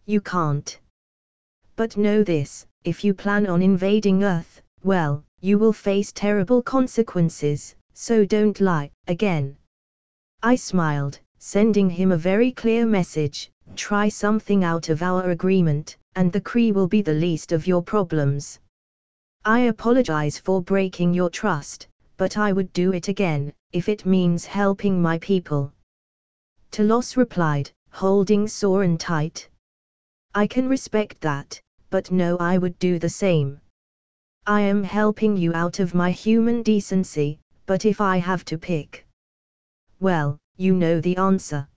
You can't. But know this, if you plan on invading Earth, well, you will face terrible consequences, so don't lie, again. I smiled, sending him a very clear message: try something out of our agreement, and the Kree will be the least of your problems. I apologize for breaking your trust, but I would do it again, if it means helping my people. Telos replied, holding Soren tight. I can respect that, but no, I would do the same. I am helping you out of my human decency, but if I have to pick, well, you know the answer.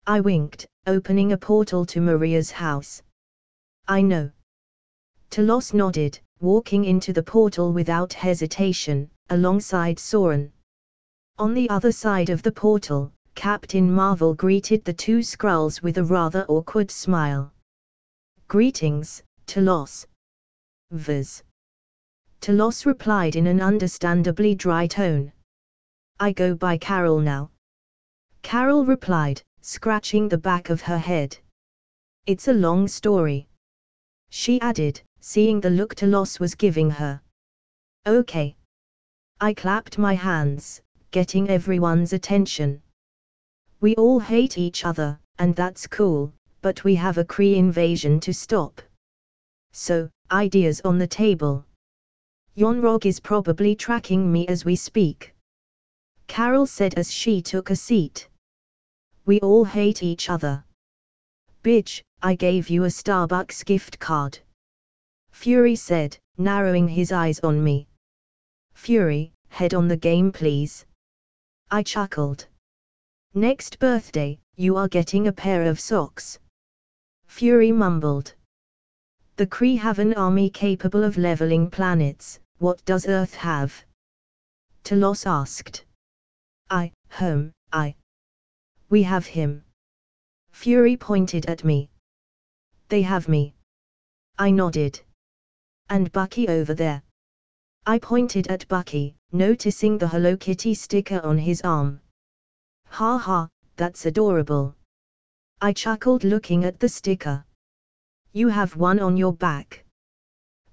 I winked, opening a portal to Maria's house. I know. Telos nodded, walking into the portal without hesitation, alongside Soren. On the other side of the portal, Captain Marvel greeted the two Skrulls with a rather awkward smile. Greetings, Telos. Vs. Telos replied in an understandably dry tone. I go by Carol now. Carol replied, scratching the back of her head. It's a long story. She added, seeing the look Telos was giving her. Okay. I clapped my hands, getting everyone's attention. We all hate each other, and that's cool, but we have a Kree invasion to stop. So, ideas on the table. Yonrog is probably tracking me as we speak. Carol said as she took a seat. We all hate each other. Bitch, I gave you a Starbucks gift card. Fury said, narrowing his eyes on me. Fury, head on the game please. I chuckled. Next birthday, you are getting a pair of socks. Fury mumbled. The Kree have an army capable of leveling planets, what does Earth have? Telos asked. We have him. Fury pointed at me. They have me. I nodded. And Bucky over there. I pointed at Bucky, noticing the Hello Kitty sticker on his arm. Ha ha, that's adorable. I chuckled looking at the sticker. You have one on your back.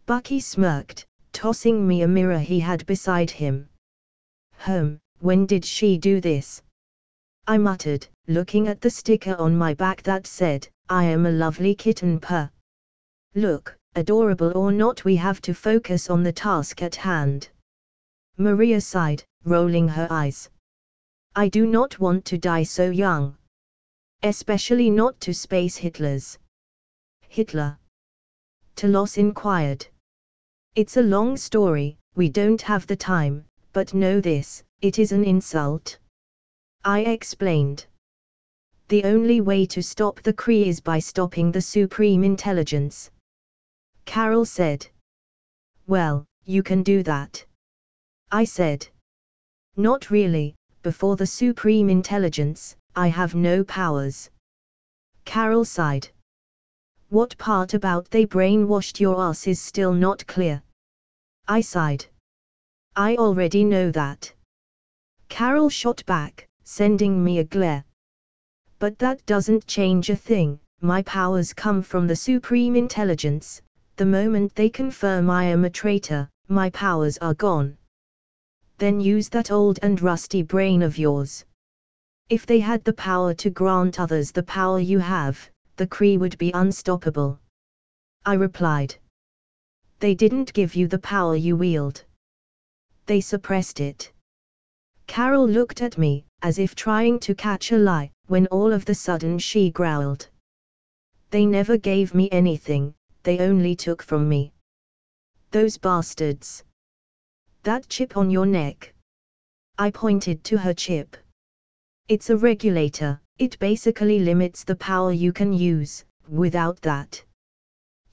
Bucky smirked, tossing me a mirror he had beside him. When did she do this? I muttered, looking at the sticker on my back that said, I am a lovely kitten purr. Look, adorable or not, we have to focus on the task at hand. Maria sighed, rolling her eyes. I do not want to die so young. Especially not to space Hitlers. Hitler? Telos inquired. It's a long story, we don't have the time, but know this, it is an insult. I explained. The only way to stop the Kree is by stopping the Supreme Intelligence. Carol said. Well, you can do that. I said. Not really, before the Supreme Intelligence, I have no powers. Carol sighed. What part about they brainwashed your ass is still not clear. I sighed. I already know that. Carol shot back, sending me a glare. But that doesn't change a thing, my powers come from the Supreme Intelligence, the moment they confirm I am a traitor, my powers are gone. Then use that old and rusty brain of yours. If they had the power to grant others the power you have, the Kree would be unstoppable. I replied. They didn't give you the power you wield. They suppressed it. Carol looked at me, as if trying to catch a lie, when all of the sudden she growled. They never gave me anything, they only took from me. Those bastards. That chip on your neck. I pointed to her chip. It's a regulator, it basically limits the power you can use. Without that,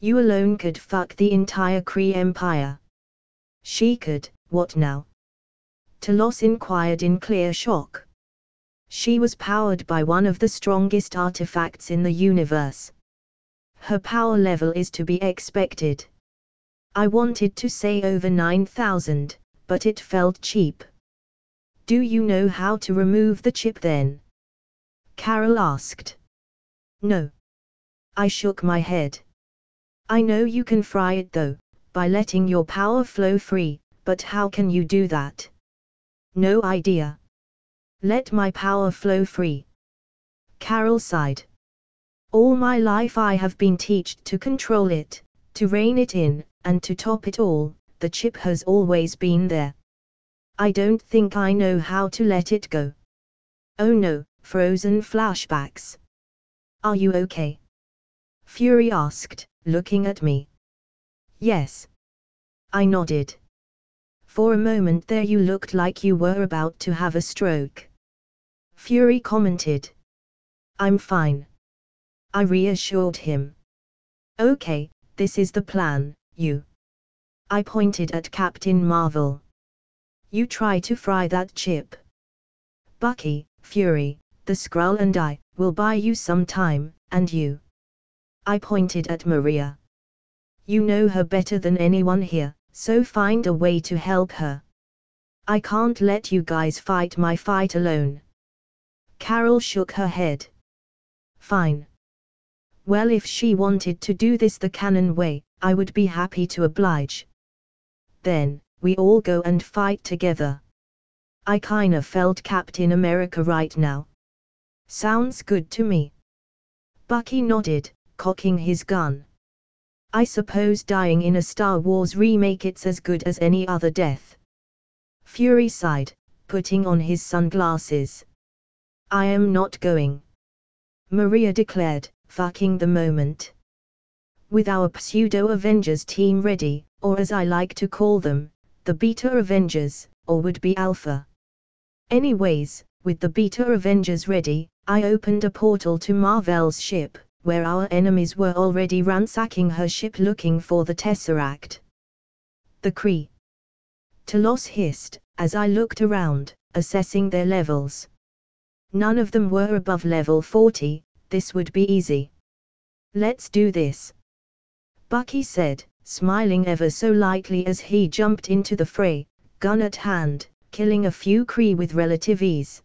you alone could fuck the entire Kree Empire. She could, what now? Telos inquired in clear shock. She was powered by one of the strongest artifacts in the universe. Her power level is to be expected. I wanted to say over 9,000, but it felt cheap. Do you know how to remove the chip then? Carol asked. No. I shook my head. I know you can fry it though, by letting your power flow free, but how can you do that? No idea. Let my power flow free. Carol sighed. All my life I have been taught to control it, to rein it in, and to top it all, the chip has always been there. I don't think I know how to let it go. Oh no, frozen flashbacks. Are you okay? Fury asked, looking at me. Yes. I nodded. For a moment there you looked like you were about to have a stroke. Fury commented. I'm fine. I reassured him. Okay, this is the plan, you. I pointed at Captain Marvel. You try to fry that chip. Bucky, Fury, the Skrull and I will buy you some time, and you. I pointed at Maria. You know her better than anyone here, so find a way to help her. I can't let you guys fight my fight alone. Carol shook her head. Fine. Well, if she wanted to do this the canon way, I would be happy to oblige. Then, we all go and fight together. I kinda felt Captain America right now. Sounds good to me. Bucky nodded, cocking his gun. I suppose dying in a Star Wars remake it's as good as any other death. Fury sighed, putting on his sunglasses. I am not going. Maria declared, fucking the moment. With our pseudo-Avengers team ready, or as I like to call them, the Beta Avengers, or would-be Alpha. Anyways, with the Beta Avengers ready, I opened a portal to Marvel's ship, where our enemies were already ransacking her ship looking for the Tesseract. The Kree. Talos hissed, as I looked around, assessing their levels. None of them were above level 40, this would be easy. Let's do this. Bucky said, smiling ever so lightly as he jumped into the fray, gun at hand, killing a few Kree with relative ease.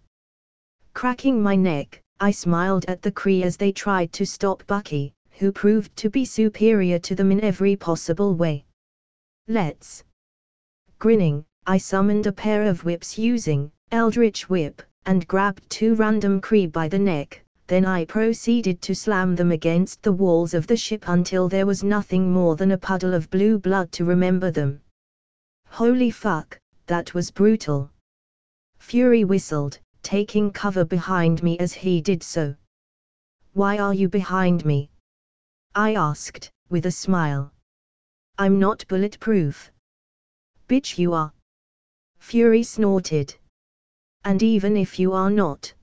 Cracking my neck, I smiled at the Kree as they tried to stop Bucky, who proved to be superior to them in every possible way. Let's. Grinning, I summoned a pair of whips using Eldritch Whip, and grabbed two random Kree by the neck, then I proceeded to slam them against the walls of the ship until there was nothing more than a puddle of blue blood to remember them. Holy fuck, that was brutal. Fury whistled, taking cover behind me as he did so. Why are you behind me? I asked, with a smile. I'm not bulletproof. Bitch, you are. Fury snorted. And even if you are not,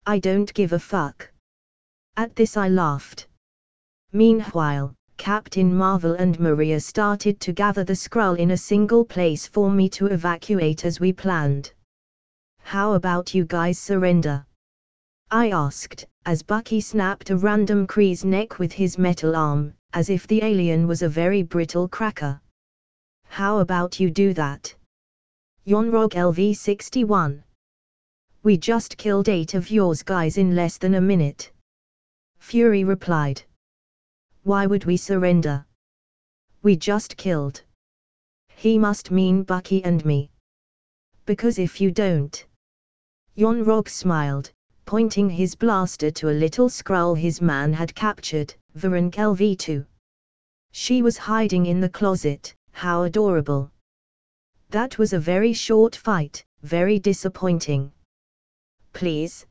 I don't give a fuck. At this I laughed. Meanwhile, Captain Marvel and Maria started to gather the Skrull in a single place for me to evacuate as we planned. How about you guys surrender? I asked, as Bucky snapped a random Kree's neck with his metal arm, as if the alien was a very brittle cracker. How about you do that? Yonrog LV-61. We just killed 8 of yours guys in less than a minute. Fury replied. Why would we surrender? We just killed. He must mean Bucky and me. Because if you don't. Yonrog smiled, pointing his blaster to a little Skrull his man had captured, Varank LV-2. She was hiding in the closet, how adorable. That was a very short fight, very disappointing. Please?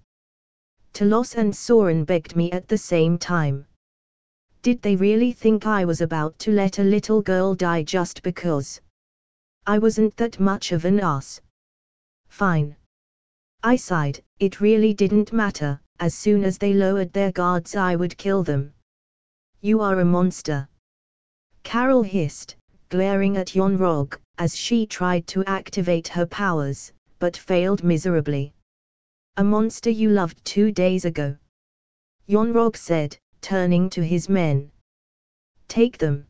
Talos and Soren begged me at the same time. Did they really think I was about to let a little girl die just because? I wasn't that much of an ass. Fine. I sighed, it really didn't matter, as soon as they lowered their guards I would kill them. You are a monster. Carol hissed, glaring at Yonrog, as she tried to activate her powers, but failed miserably. A monster you loved 2 days ago. Yonrog said, turning to his men. Take them.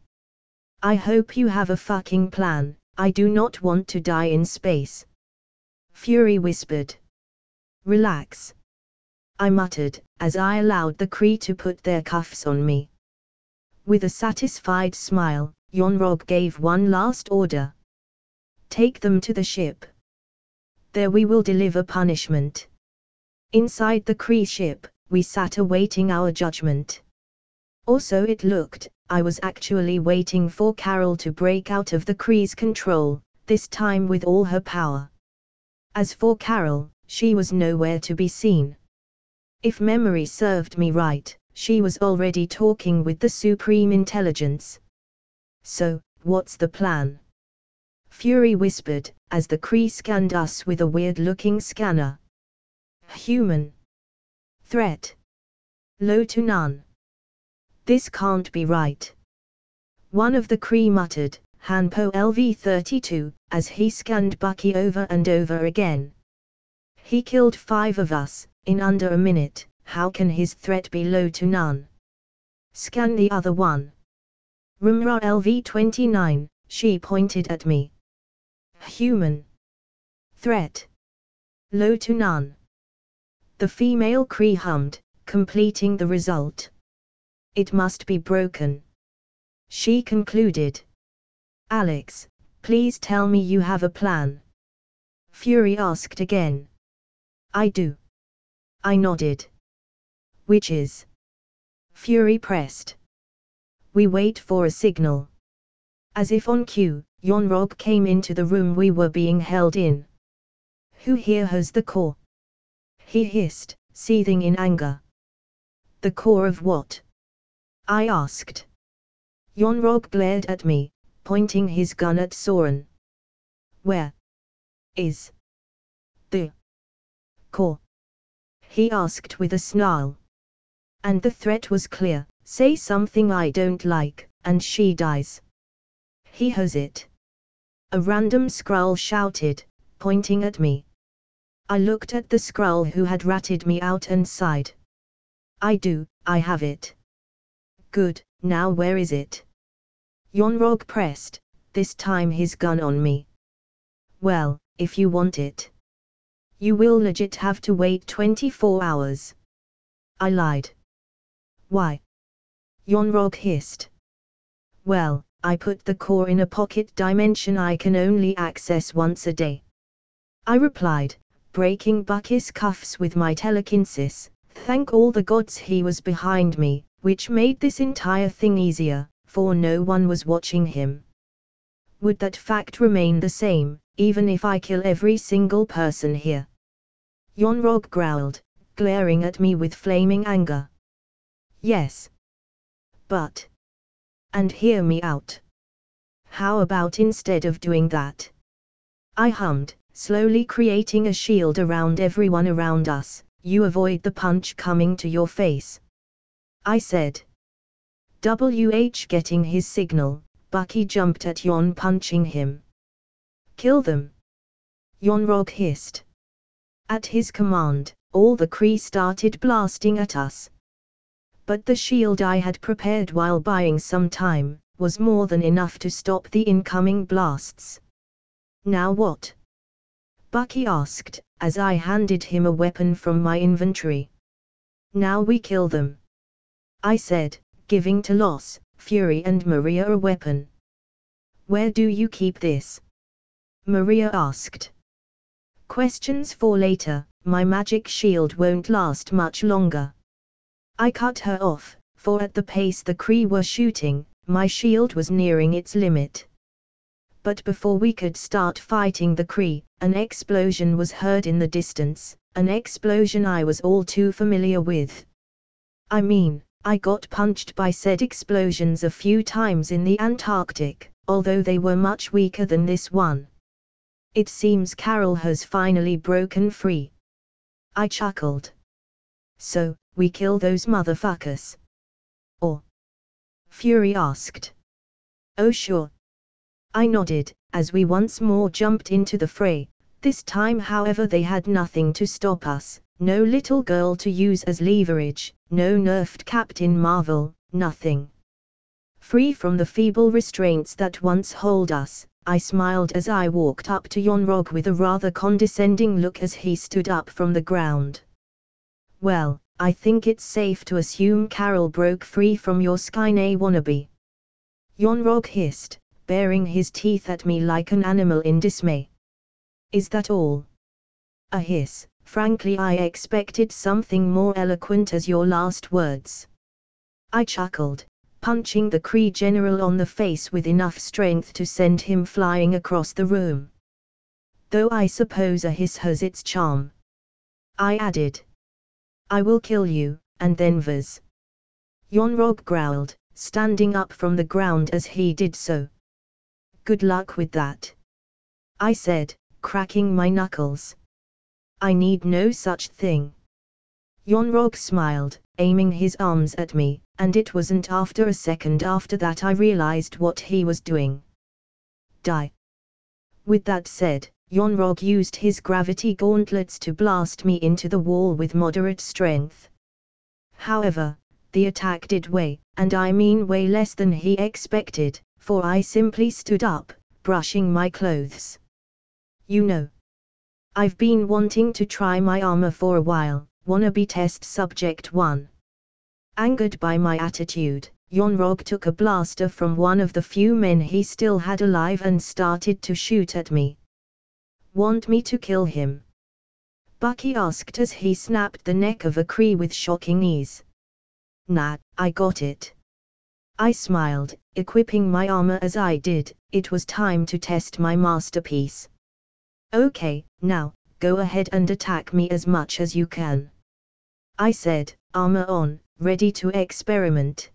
I hope you have a fucking plan. I do not want to die in space. Fury whispered. Relax. I muttered, as I allowed the Kree to put their cuffs on me. With a satisfied smile, Yonrog gave one last order. Take them to the ship. There we will deliver punishment. Inside the Kree ship, we sat awaiting our judgment. Also it looked, I was actually waiting for Carol to break out of the Kree's control, this time with all her power. As for Carol, she was nowhere to be seen. If memory served me right, she was already talking with the Supreme Intelligence. So, what's the plan? Fury whispered, as the Kree scanned us with a weird-looking scanner. Human. Threat. Low to none. This can't be right. One of the Kree muttered, Hanpo LV-32, as he scanned Bucky over and over again. He killed 5 of us, in under a minute, how can his threat be low to none? Scan the other one. Rumra LV-29, she pointed at me. Human. Threat. Low to none. The female Kree hummed, completing the result. It must be broken. She concluded. Alex, please tell me you have a plan. Fury asked again. I do. I nodded. Which is? Fury pressed. We wait for a signal. As if on cue, Yonrog came into the room we were being held in. Who here has the core? He hissed, seething in anger. The core of what? I asked. Yonrog glared at me, pointing his gun at Soren. Where is the core? He asked with a snarl. And the threat was clear, say something I don't like, and she dies. He has it. A random Skrull shouted, pointing at me. I looked at the Skrull who had ratted me out and sighed. I do, I have it. Good, now where is it? Yonrog pressed, this time his gun on me. Well, if you want it. You will legit have to wait 24 hours. I lied. Why? Yonrog hissed. Well, I put the core in a pocket dimension I can only access once a day. I replied, breaking Bucky's cuffs with my telekinesis. Thank all the gods he was behind me, which made this entire thing easier, for no one was watching him. Would that fact remain the same, even if I kill every single person here? Yonrog growled, glaring at me with flaming anger. Yes. But. And hear me out. How about instead of doing that? I hummed, slowly creating a shield around everyone around us, you avoid the punch coming to your face. I said. Getting his signal, Bucky jumped at Yon punching him. Kill them. Yonrog hissed. At his command, all the Kree started blasting at us. But the shield I had prepared while buying some time, was more than enough to stop the incoming blasts. Now what? Bucky asked, as I handed him a weapon from my inventory. Now we kill them. I said, giving Talos, Fury and Maria a weapon. Where do you keep this? Maria asked. Questions for later, my magic shield won't last much longer. I cut her off, for at the pace the Kree were shooting, my shield was nearing its limit. But before we could start fighting the Kree, an explosion was heard in the distance, an explosion I was all too familiar with. I mean, I got punched by said explosions a few times in the Antarctic, although they were much weaker than this one. It seems Carol has finally broken free. I chuckled. So, we kill those motherfuckers? Or? Fury asked. Oh sure. I nodded, as we once more jumped into the fray. This time however they had nothing to stop us, no little girl to use as leverage, no nerfed Captain Marvel, nothing. Free from the feeble restraints that once hold us, I smiled as I walked up to Yonrog with a rather condescending look as he stood up from the ground. Well, I think it's safe to assume Carol broke free from your Skyne wannabe. Yonrog hissed, baring his teeth at me like an animal in dismay. Is that all? A hiss. Frankly, I expected something more eloquent as your last words. I chuckled, punching the Kree general on the face with enough strength to send him flying across the room. Though I suppose a hiss has its charm. I added. I will kill you, and then Vaz. Yonrog growled, standing up from the ground as he did so. Good luck with that. I said, cracking my knuckles. I need no such thing. Yonrog smiled, aiming his arms at me, and it wasn't after a second after that I realized what he was doing. Die. With that said, Yonrog used his gravity gauntlets to blast me into the wall with moderate strength. However, the attack did way, and I mean way less than he expected, for I simply stood up, brushing my clothes. You know, I've been wanting to try my armor for a while. Wannabe test subject 1. Angered by my attitude, Yonrog took a blaster from one of the few men he still had alive and started to shoot at me. Want me to kill him? Bucky asked as he snapped the neck of a Kree with shocking ease. Nah, I got it. I smiled, equipping my armor as I did. It was time to test my masterpiece. Okay, now, go ahead and attack me as much as you can. I said, armor on, ready to experiment.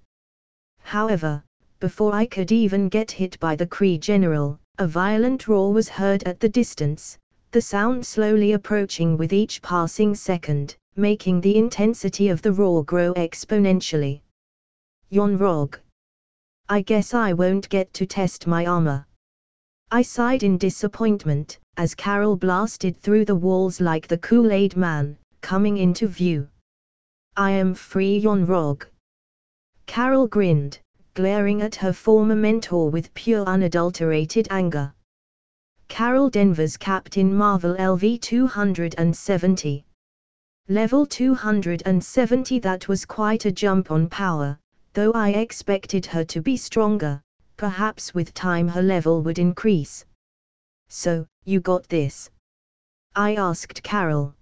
However, before I could even get hit by the Kree general, a violent roar was heard at the distance, the sound slowly approaching with each passing second, making the intensity of the roar grow exponentially. Yonrog. I guess I won't get to test my armor. I sighed in disappointment, as Carol blasted through the walls like the Kool-Aid Man, coming into view. I am free, Yonrog. Carol grinned, glaring at her former mentor with pure unadulterated anger. Carol Danvers, Captain Marvel LV 270. Level 270. That was quite a jump on power, though I expected her to be stronger. Perhaps with time her level would increase. So, you got this? I asked Carol.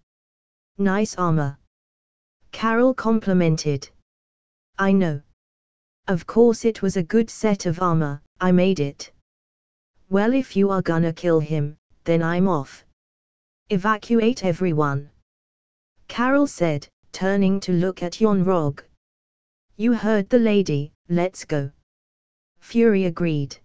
Nice armor. Carol complimented. I know. Of course it was a good set of armor, I made it. Well, if you are gonna kill him, then I'm off. Evacuate everyone. Carol said, turning to look at Yonrog. You heard the lady, let's go. Fury agreed.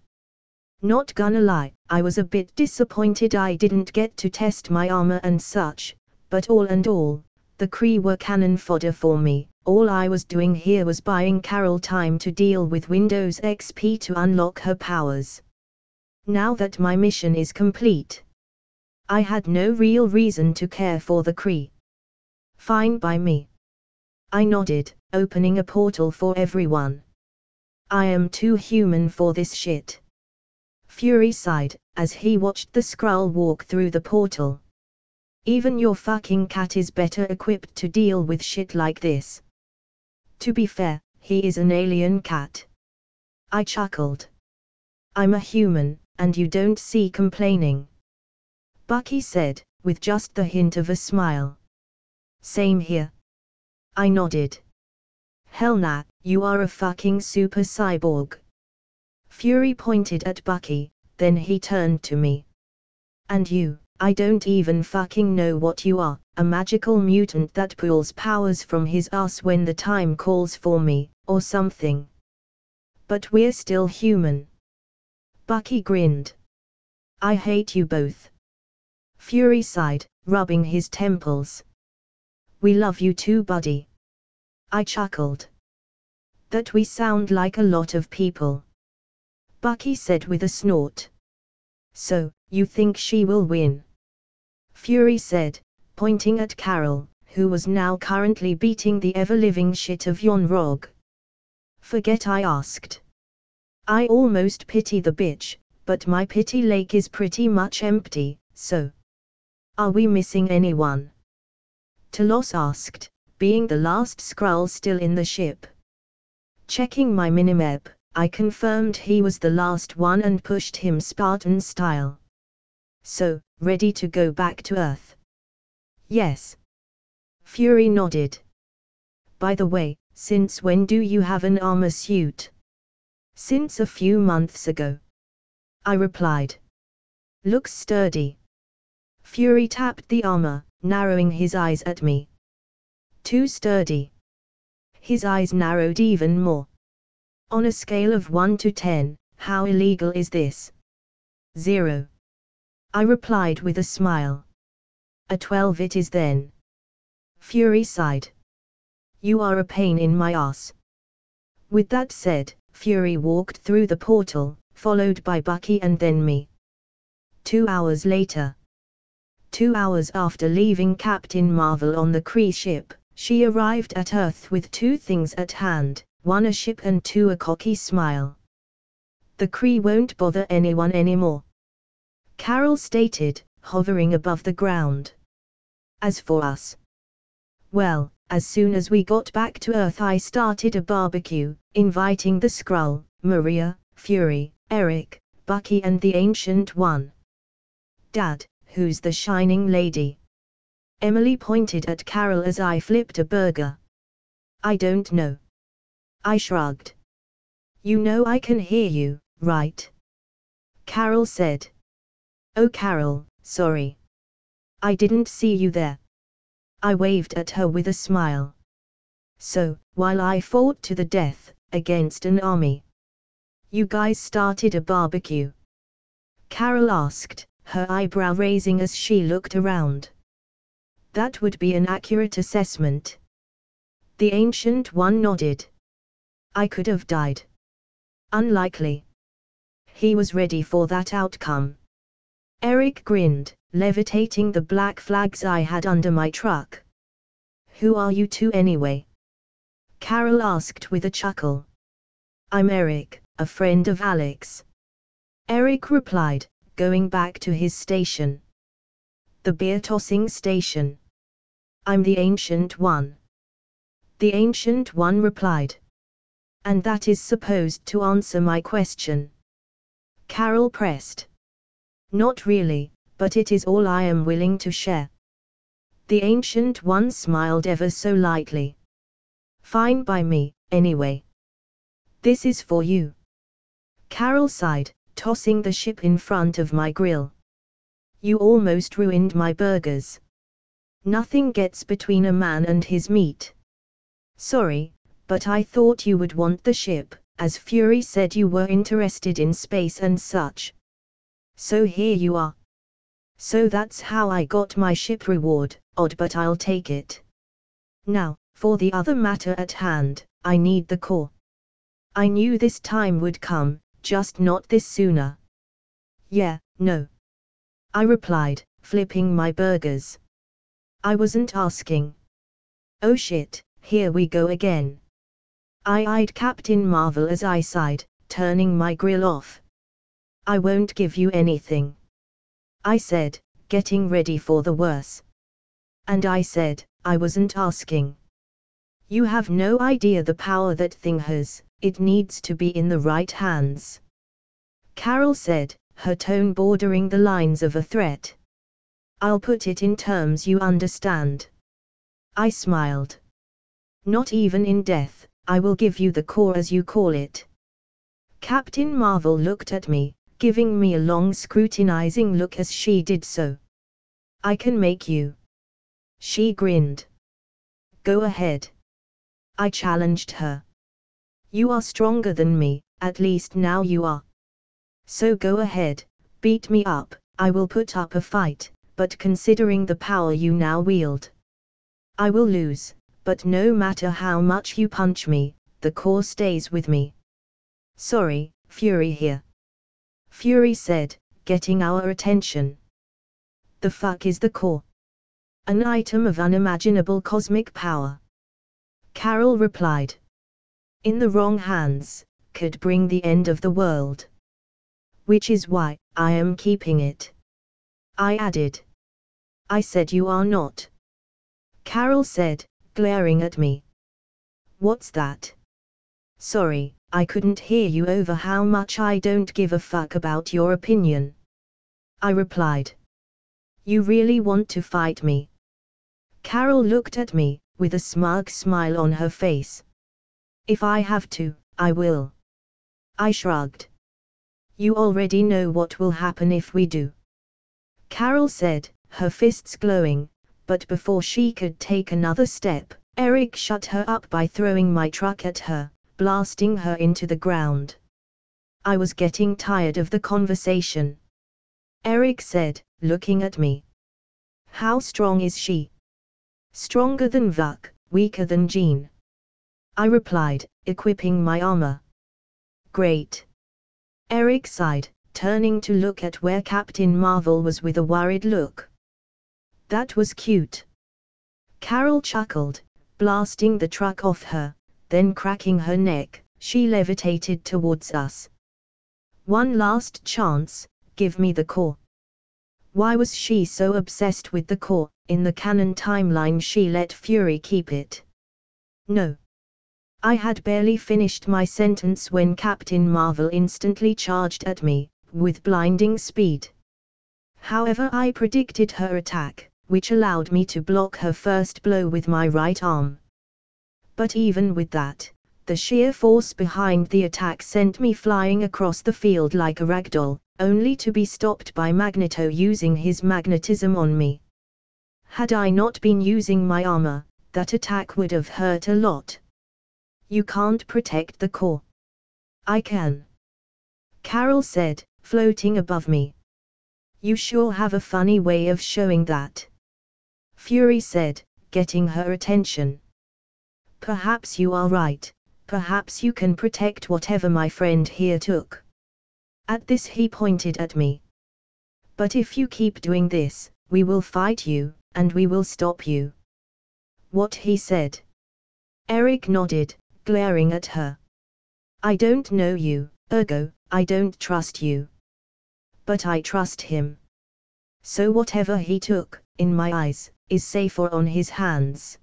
Not gonna lie, I was a bit disappointed I didn't get to test my armor and such, but all and all, the Kree were cannon fodder for me. All I was doing here was buying Carol time to deal with Windows XP to unlock her powers. Now that my mission is complete, I had no real reason to care for the Kree. Fine by me. I nodded, opening a portal for everyone. I am too human for this shit. Fury sighed, as he watched the Skrull walk through the portal. Even your fucking cat is better equipped to deal with shit like this. To be fair, he is an alien cat. I chuckled. I'm a human, and you don't see complaining. Bucky said, with just the hint of a smile. Same here. I nodded. Hell nah, you are a fucking super cyborg. Fury pointed at Bucky, then he turned to me. And you, I don't even fucking know what you are, a magical mutant that pulls powers from his ass when the time calls for me, or something. But we're still human. Bucky grinned. I hate you both. Fury sighed, rubbing his temples. We love you too, buddy. I chuckled. That we sound like a lot of people. Bucky said with a snort. So, you think she will win? Fury said, pointing at Carol, who was now currently beating the ever-living shit of Yonrog. Forget I asked. I almost pity the bitch, but my pity lake is pretty much empty, so. Are we missing anyone? Talos asked, being the last Skrull still in the ship. Checking my minimap, I confirmed he was the last one and pushed him Spartan style. So, ready to go back to Earth? Yes. Fury nodded. By the way, since when do you have an armor suit? Since a few months ago. I replied. Looks sturdy. Fury tapped the armor, narrowing his eyes at me. Too sturdy. His eyes narrowed even more. On a scale of 1 to 10, how illegal is this? 0. I replied with a smile. A 12 it is then. Fury sighed. You are a pain in my ass. With that said, Fury walked through the portal, followed by Bucky and then me. 2 hours later. 2 hours after leaving Captain Marvel on the Kree ship, she arrived at Earth with 2 things at hand, 1 a ship and 2 a cocky smile. The Kree won't bother anyone anymore. Carol stated, hovering above the ground. As for us. Well, as soon as we got back to Earth I started a barbecue, inviting the Skrull, Maria, Fury, Eric, Bucky and the Ancient One. Dad, who's the shining lady? Emily pointed at Carol as I flipped a burger. I don't know. I shrugged. You know I can hear you, right? Carol said. Oh Carol, sorry. I didn't see you there. I waved at her with a smile. So, while I fought to the death, against an army, you guys started a barbecue? Carol asked, her eyebrow raising as she looked around. That would be an accurate assessment. The Ancient One nodded. I could have died. Unlikely. He was ready for that outcome. Eric grinned, levitating the black flags I had under my truck. Who are you two anyway? Carol asked with a chuckle. I'm Eric, a friend of Alex. Eric replied, going back to his station. The beer-tossing station. I'm the Ancient One. The Ancient One replied. And that is supposed to answer my question. Carol pressed. Not really, but it is all I am willing to share. The Ancient One smiled ever so lightly. Fine by me, anyway. This is for you. Carol sighed, tossing the ship in front of my grill. You almost ruined my burgers. Nothing gets between a man and his meat. Sorry, but I thought you would want the ship, as Fury said you were interested in space and such. So here you are. So that's how I got my ship reward, odd but I'll take it. Now, for the other matter at hand, I need the core. I knew this time would come, just not this sooner. Yeah, no. I replied, flipping my burgers. I wasn't asking. Oh shit, here we go again. I eyed Captain Marvel as I sighed, turning my grill off. I won't give you anything. I said, getting ready for the worse. And I said, I wasn't asking. You have no idea the power that thing has, it needs to be in the right hands. Carol said, her tone bordering the lines of a threat. I'll put it in terms you understand. I smiled. Not even in death, I will give you the core as you call it. Captain Marvel looked at me, giving me a long scrutinizing look as she did so. I can make you. She grinned. Go ahead. I challenged her. You are stronger than me, at least now you are. So go ahead, beat me up, I will put up a fight, but considering the power you now wield, I will lose, but no matter how much you punch me, the core stays with me. Sorry, Fury here. Fury said, getting our attention. The fuck is the core? An item of unimaginable cosmic power. Carol replied. In the wrong hands, could bring the end of the world. Which is why I am keeping it. I added. I said you are not. Carol said, glaring at me. What's that? Sorry, I couldn't hear you over how much I don't give a fuck about your opinion. I replied. You really want to fight me? Carol looked at me, with a smug smile on her face. If I have to, I will. I shrugged. You already know what will happen if we do. Carol said, her fists glowing, but before she could take another step, Eric shut her up by throwing my truck at her, blasting her into the ground. I was getting tired of the conversation. Eric said, looking at me. How strong is she? Stronger than Vuk, weaker than Jean. I replied, equipping my armor. Great. Eric sighed, turning to look at where Captain Marvel was with a worried look. That was cute. Carol chuckled, blasting the truck off her, then cracking her neck, she levitated towards us. One last chance, give me the core. Why was she so obsessed with the core? In the canon timeline she let Fury keep it. No. I had barely finished my sentence when Captain Marvel instantly charged at me, with blinding speed. However, I predicted her attack, which allowed me to block her first blow with my right arm. But even with that, the sheer force behind the attack sent me flying across the field like a ragdoll, only to be stopped by Magneto using his magnetism on me. Had I not been using my armor, that attack would have hurt a lot. You can't protect the core. I can. Carol said, floating above me. You sure have a funny way of showing that. Fury said, getting her attention. Perhaps you are right, perhaps you can protect whatever my friend here took. At this he pointed at me. But if you keep doing this, we will fight you, and we will stop you. What he said. Eric nodded, glaring at her. I don't know you, ergo, I don't trust you. But I trust him. So whatever he took, in my eyes, is safer on his hands.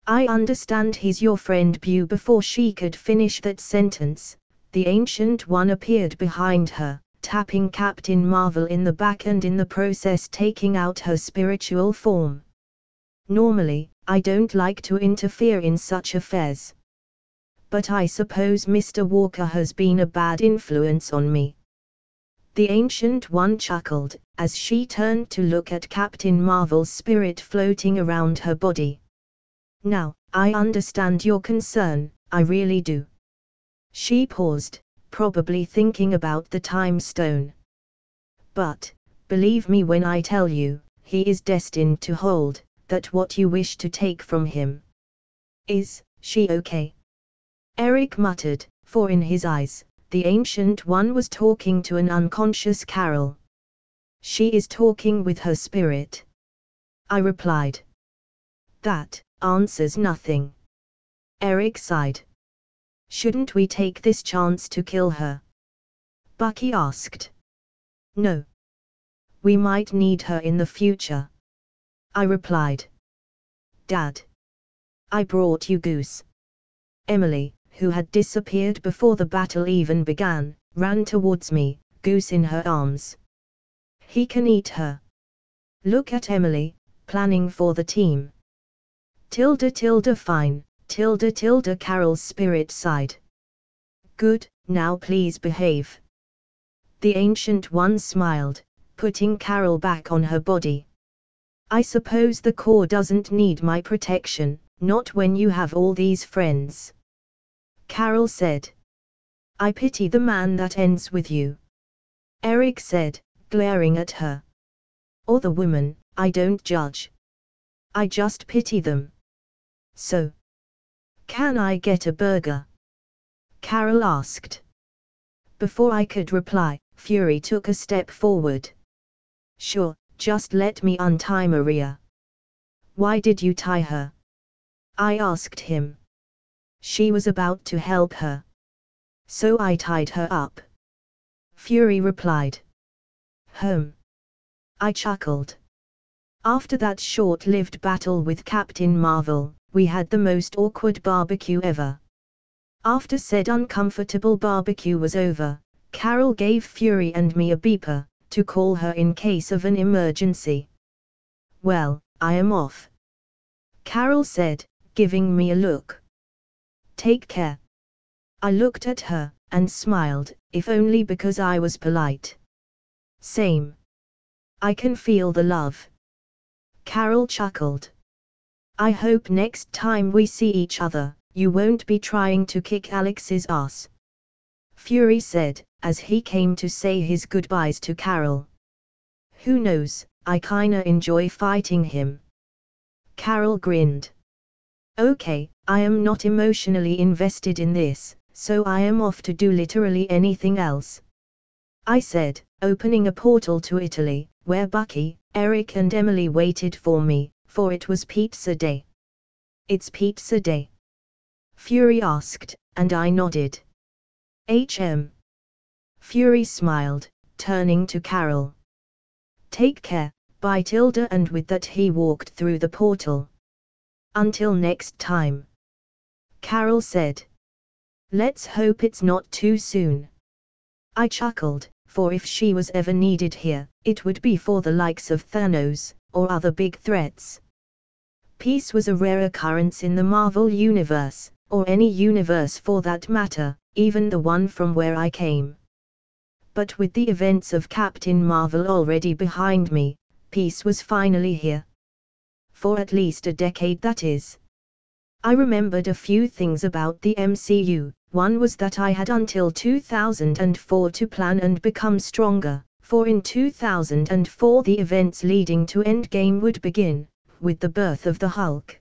I understand he's your friend. Before she could finish that sentence, the Ancient One appeared behind her, tapping Captain Marvel in the back and in the process taking out her spiritual form. Normally, I don't like to interfere in such affairs. But I suppose Mr. Walker has been a bad influence on me. The Ancient One chuckled, as she turned to look at Captain Marvel's spirit floating around her body. Now, I understand your concern, I really do. She paused, probably thinking about the time stone. But, believe me when I tell you, he is destined to hold, that what you wish to take from him. Is she okay? Eric muttered, for in his eyes, the Ancient One was talking to an unconscious Carol. She is talking with her spirit. I replied. That answers nothing. Eric sighed. Shouldn't we take this chance to kill her? Bucky asked. No. We might need her in the future. I replied. Dad. I brought you Goose. Emily, who had disappeared before the battle even began, ran towards me, Goose in her arms. He can eat her. Look at Emily, planning for the team. Fine, Carol's spirit sighed. Good, now please behave. The Ancient One smiled, putting Carol back on her body. I suppose the core doesn't need my protection, not when you have all these friends. Carol said. I pity the man that ends with you. Eric said, glaring at her. Or the woman, I don't judge. I just pity them. So. Can I get a burger? Carol asked. Before I could reply, Fury took a step forward. Sure, just let me untie Maria. Why did you tie her? I asked him. She was about to help her. So I tied her up. Fury replied. I chuckled. After that short-lived battle with Captain Marvel, we had the most awkward barbecue ever. After said uncomfortable barbecue was over, Carol gave Fury and me a beeper, to call her in case of an emergency. Well, I am off, Carol said, giving me a look. Take care. I looked at her, and smiled, if only because I was polite. Same. I can feel the love. Carol chuckled. I hope next time we see each other, you won't be trying to kick Alex's ass. Fury said, as he came to say his goodbyes to Carol. Who knows, I kinda enjoy fighting him. Carol grinned. Okay, I am not emotionally invested in this, so I am off to do literally anything else. I said, opening a portal to Italy, where Bucky, Eric and Emily waited for me, for it was pizza day. It's pizza day? Fury asked, and I nodded. Fury smiled, turning to Carol. Take care, bye Tilda, and with that he walked through the portal. Until next time. Carol said. Let's hope it's not too soon. I chuckled, for if she was ever needed here, it would be for the likes of Thanos, or other big threats. Peace was a rare occurrence in the Marvel Universe, or any universe for that matter, even the one from where I came. But with the events of Captain Marvel already behind me, peace was finally here. For at least a decade, that is. I remembered a few things about the MCU. One was that I had until 2004 to plan and become stronger, for in 2004 the events leading to Endgame would begin, with the birth of the Hulk.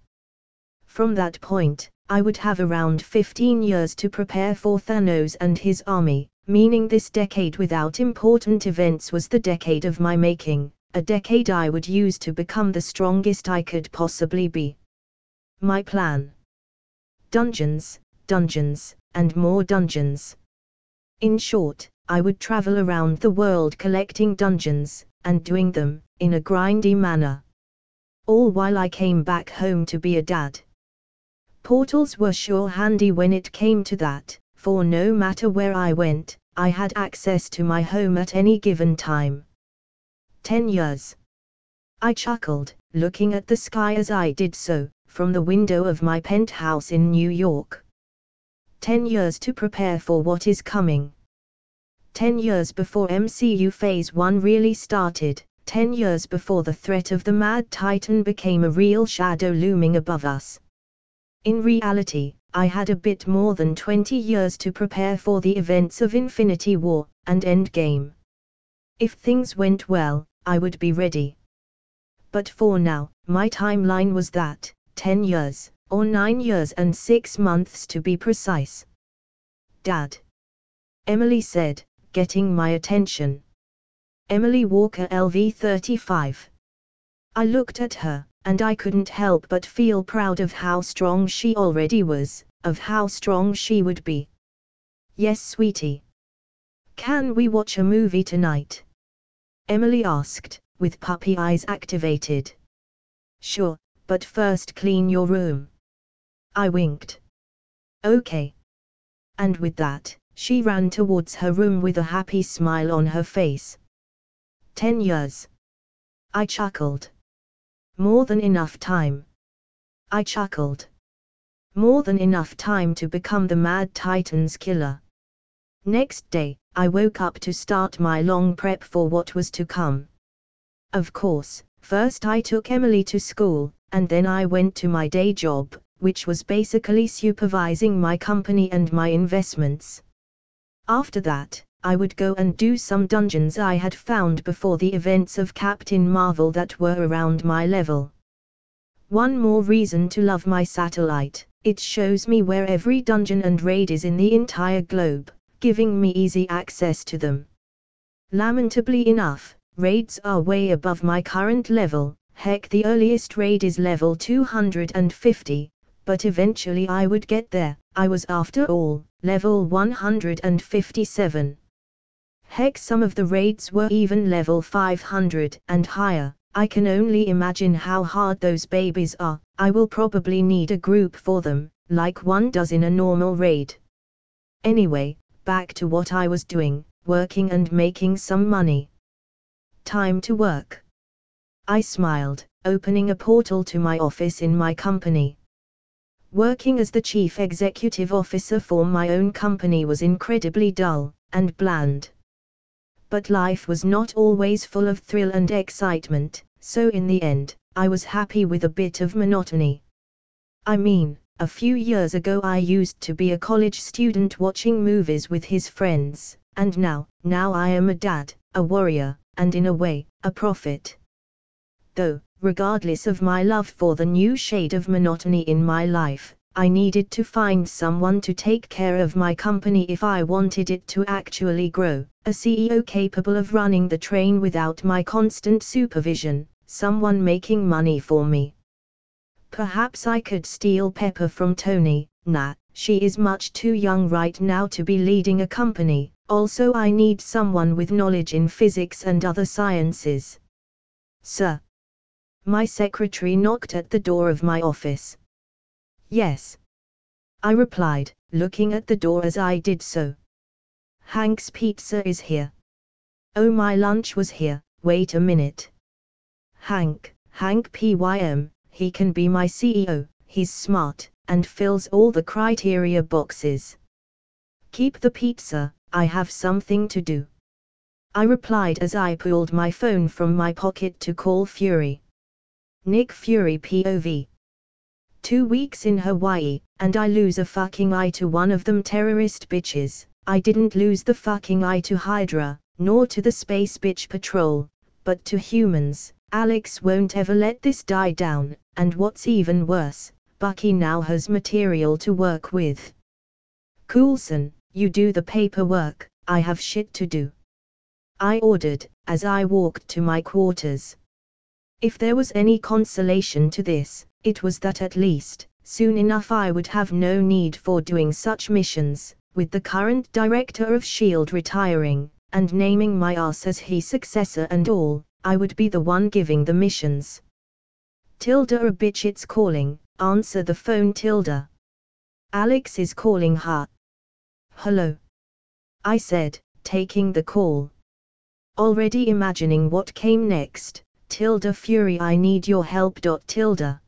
From that point, I would have around 15 years to prepare for Thanos and his army, meaning this decade without important events was the decade of my making, a decade I would use to become the strongest I could possibly be. My plan. Dungeons, dungeons, and more dungeons. In short, I would travel around the world collecting dungeons, and doing them, in a grindy manner. All while I came back home to be a dad. Portals were sure handy when it came to that, for no matter where I went, I had access to my home at any given time. 10 years. I chuckled, looking at the sky as I did so, from the window of my penthouse in New York. 10 years to prepare for what is coming. 10 years before MCU Phase 1 really started, 10 years before the threat of the Mad Titan became a real shadow looming above us. In reality, I had a bit more than 20 years to prepare for the events of Infinity War and Endgame. If things went well, I would be ready. But for now, my timeline was that, 10 years, or 9 years and 6 months to be precise. Dad. Emily said, getting my attention. Emily Walker LV35. I looked at her, and I couldn't help but feel proud of how strong she already was, of how strong she would be. Yes, sweetie. Can we watch a movie tonight? Emily asked, with puppy eyes activated. Sure, but first clean your room. I winked. Okay. And with that, she ran towards her room with a happy smile on her face. 10 years. I chuckled. More than enough time. I chuckled. More than enough time to become the Mad Titan's killer. Next day, I woke up to start my long prep for what was to come. Of course, first I took Emily to school, and then I went to my day job, which was basically supervising my company and my investments. After that, I would go and do some dungeons I had found before the events of Captain Marvel that were around my level. One more reason to love my satellite, it shows me where every dungeon and raid is in the entire globe, giving me easy access to them. Lamentably enough, raids are way above my current level, heck the earliest raid is level 250, but eventually I would get there. I was after all level 157. Heck, some of the raids were even level 500 and higher. I can only imagine how hard those babies are. I will probably need a group for them, like one does in a normal raid. Anyway, back to what I was doing, working and making some money. Time to work. I smiled, opening a portal to my office in my company. Working as the chief executive officer for my own company was incredibly dull and bland. But life was not always full of thrill and excitement, so in the end, I was happy with a bit of monotony. I mean, a few years ago I used to be a college student watching movies with his friends, and now I am a dad, a warrior, and in a way, a prophet. Though, regardless of my love for the new shade of monotony in my life, I needed to find someone to take care of my company if I wanted it to actually grow, a CEO capable of running the train without my constant supervision, someone making money for me. Perhaps I could steal Pepper from Tony. Nah, she is much too young right now to be leading a company. Also, I need someone with knowledge in physics and other sciences. Sir. My secretary knocked at the door of my office. Yes. I replied, looking at the door as I did so. Hank's pizza is here. Oh, my lunch was here. Wait a minute. Hank PYM, he can be my CEO, he's smart, and fills all the criteria boxes. Keep the pizza, I have something to do. I replied as I pulled my phone from my pocket to call Fury. Nick Fury POV. 2 weeks in Hawaii, and I lose a fucking eye to one of them terrorist bitches. I didn't lose the fucking eye to Hydra, nor to the Space Bitch Patrol, but to humans. Alex won't ever let this die down, and what's even worse, Bucky now has material to work with. Coulson, you do the paperwork, I have shit to do. I ordered, as I walked to my quarters. If there was any consolation to this, it was that at least, soon enough I would have no need for doing such missions, with the current director of S.H.I.E.L.D. retiring, and naming my ass as his successor and all, I would be the one giving the missions. Tilda, a bitch, it's calling, answer the phone. Tilda. Alex is calling her. Hello. I said, taking the call. Already imagining what came next. Tilda. Fury, I need your help. Tilda.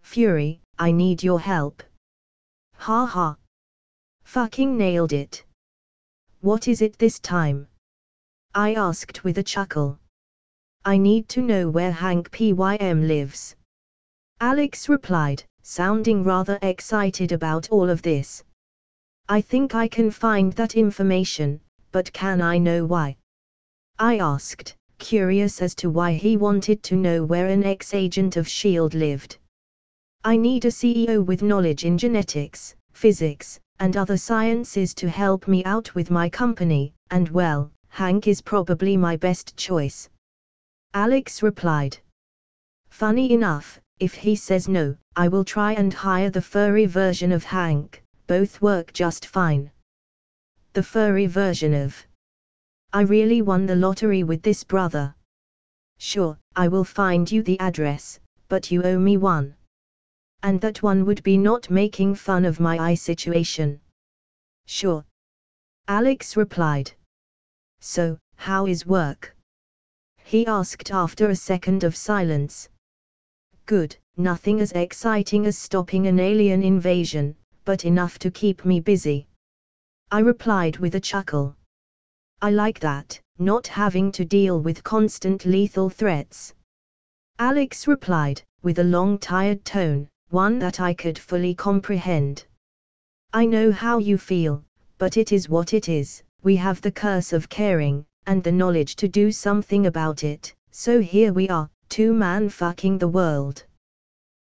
Fury, I need your help. Ha ha. Fucking nailed it. What is it this time? I asked with a chuckle. I need to know where Hank PYM lives. Alex replied, sounding rather excited about all of this. I think I can find that information, but can I know why? I asked, curious as to why he wanted to know where an ex-agent of S.H.I.E.L.D. lived. I need a CEO with knowledge in genetics, physics, and other sciences to help me out with my company, and well, Hank is probably my best choice. Alex replied. Funny enough, if he says no, I will try and hire the furry version of Hank, both work just fine. The furry version of. I really won the lottery with this, brother. Sure, I will find you the address, but you owe me one. And that one would be not making fun of my eye situation. Sure. Alex replied. So, how is work? He asked after a second of silence. Good, nothing as exciting as stopping an alien invasion, but enough to keep me busy. I replied with a chuckle. I like that, not having to deal with constant lethal threats. Alex replied, with a long tired tone, one that I could fully comprehend. I know how you feel, but it is what it is. We have the curse of caring, and the knowledge to do something about it, so here we are, two man fucking the world.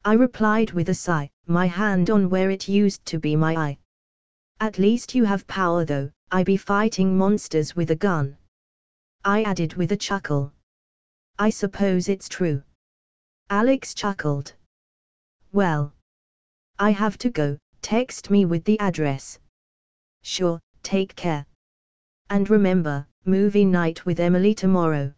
I replied with a sigh, my hand on where it used to be my eye. At least you have power though, I be fighting monsters with a gun. I added with a chuckle. I suppose it's true. Alex chuckled. Well. I have to go, text me with the address. Sure, take care. And remember, movie night with Emily tomorrow.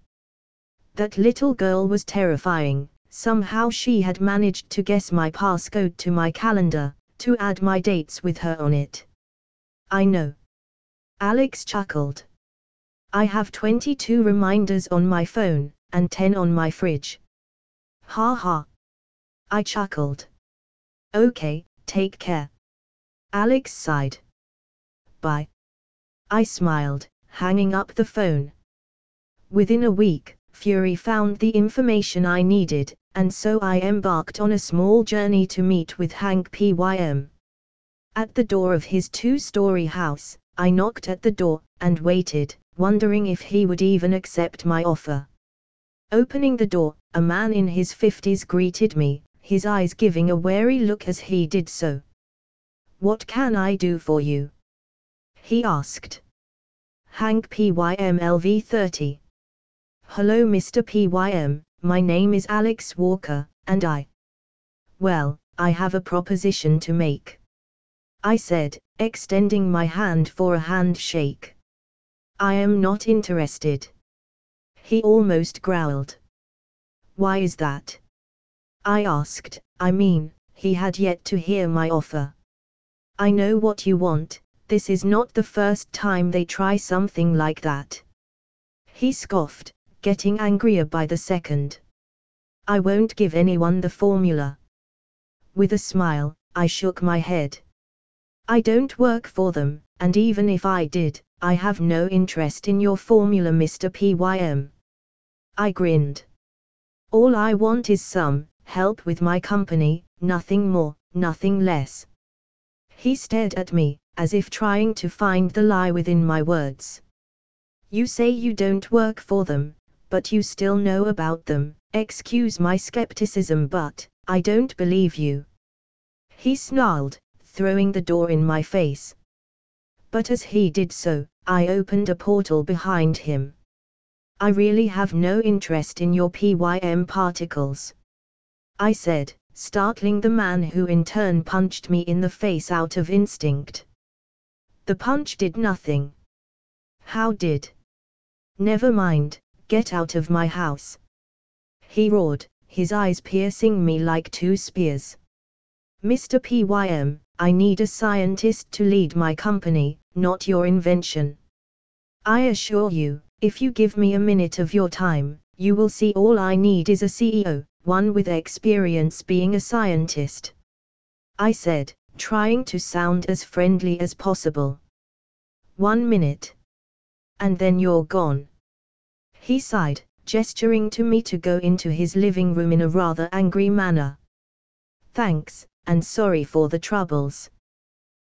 That little girl was terrifying. Somehow she had managed to guess my passcode to my calendar, to add my dates with her on it. I know. Alex chuckled. I have 22 reminders on my phone, and 10 on my fridge. Ha ha. I chuckled. Okay, take care. Alex sighed. Bye. I smiled, hanging up the phone. Within a week, Fury found the information I needed, and so I embarked on a small journey to meet with Hank Pym. At the door of his 2-story house, I knocked at the door, and waited, wondering if he would even accept my offer. Opening the door, a man in his 50s greeted me, his eyes giving a wary look as he did so. What can I do for you? He asked. Hank Pym LV30. Hello Mr. Pym, my name is Alex Walker, and Well, I have a proposition to make. I said, extending my hand for a handshake. I am not interested. He almost growled. Why is that? I asked. I mean, he had yet to hear my offer. I know what you want, this is not the first time they try something like that. He scoffed, getting angrier by the second. I won't give anyone the formula. With a smile, I shook my head. I don't work for them, and even if I did, I have no interest in your formula, Mr. Pym. I grinned. All I want is some help with my company, nothing more, nothing less. He stared at me, as if trying to find the lie within my words. You say you don't work for them, but you still know about them. Excuse my skepticism, but I don't believe you. He snarled, throwing the door in my face. But as he did so, I opened a portal behind him. I really have no interest in your PYM particles. I said, startling the man who in turn punched me in the face out of instinct. The punch did nothing. How did? Never mind, get out of my house. He roared, his eyes piercing me like 2 spears. Mr. Pym, I need a scientist to lead my company, not your invention. I assure you, if you give me a minute of your time, you will see all I need is a CEO, one with experience being a scientist. I said, trying to sound as friendly as possible. 1 minute. And then you're gone. He sighed, gesturing to me to go into his living room in a rather angry manner. Thanks, and sorry for the troubles.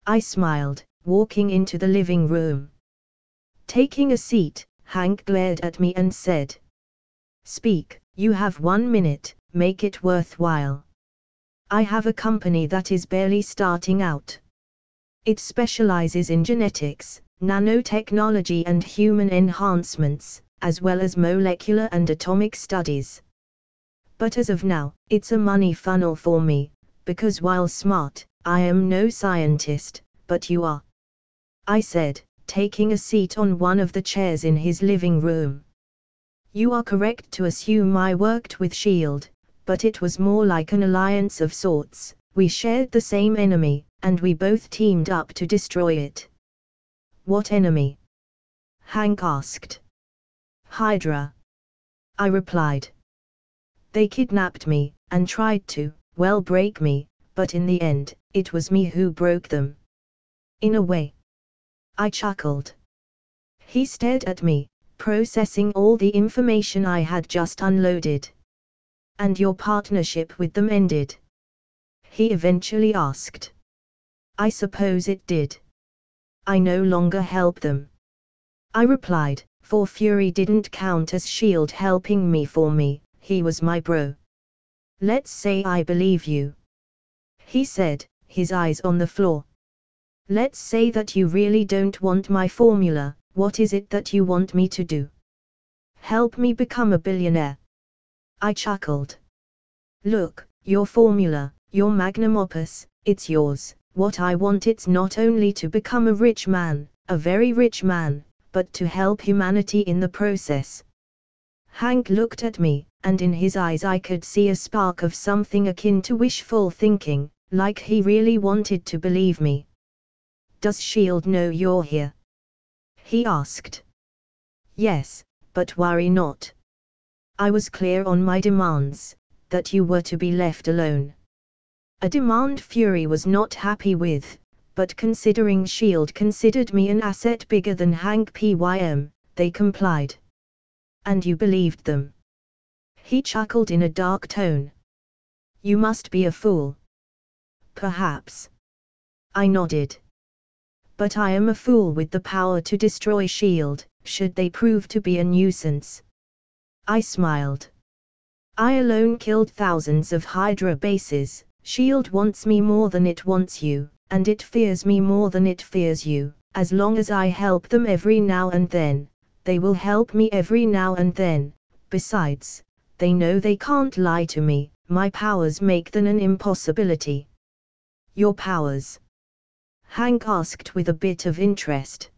I smiled, walking into the living room. Taking a seat, Hank glared at me and said, Speak, you have 1 minute, make it worthwhile. I have a company that is barely starting out. It specializes in genetics, nanotechnology and human enhancements, as well as molecular and atomic studies. But as of now, it's a money funnel for me, because while smart, I am no scientist, but you are. I said, taking a seat on one of the chairs in his living room. You are correct to assume I worked with S.H.I.E.L.D., but it was more like an alliance of sorts. We shared the same enemy, and we both teamed up to destroy it. What enemy? Hank asked. Hydra. I replied. They kidnapped me, and tried to, well, break me, but in the end, it was me who broke them. In a way. I chuckled. He stared at me, processing all the information I had just unloaded. And your partnership with them ended? He eventually asked. I suppose it did. I no longer help them. I replied, for Fury didn't count as S.H.I.E.L.D. helping me for me, he was my bro. Let's say I believe you. He said, his eyes on the floor. Let's say that you really don't want my formula, what is it that you want me to do? Help me become a billionaire. I chuckled. Look, your formula, your magnum opus, it's yours, what I want it's not only to become a rich man, a very rich man, but to help humanity in the process. Hank looked at me, and in his eyes I could see a spark of something akin to wishful thinking, like he really wanted to believe me. Does S.H.I.E.L.D. know you're here? He asked. Yes, but worry not. I was clear on my demands, that you were to be left alone. A demand Fury was not happy with, but considering S.H.I.E.L.D. considered me an asset bigger than Hank Pym, they complied. And you believed them? He chuckled in a dark tone. You must be a fool. Perhaps. I nodded. But I am a fool with the power to destroy S.H.I.E.L.D., should they prove to be a nuisance. I smiled. I alone killed thousands of Hydra bases. S.H.I.E.L.D. wants me more than it wants you, and it fears me more than it fears you. As long as I help them every now and then, they will help me every now and then. Besides, they know they can't lie to me. My powers make them an impossibility. Your powers? Hank asked with a bit of interest.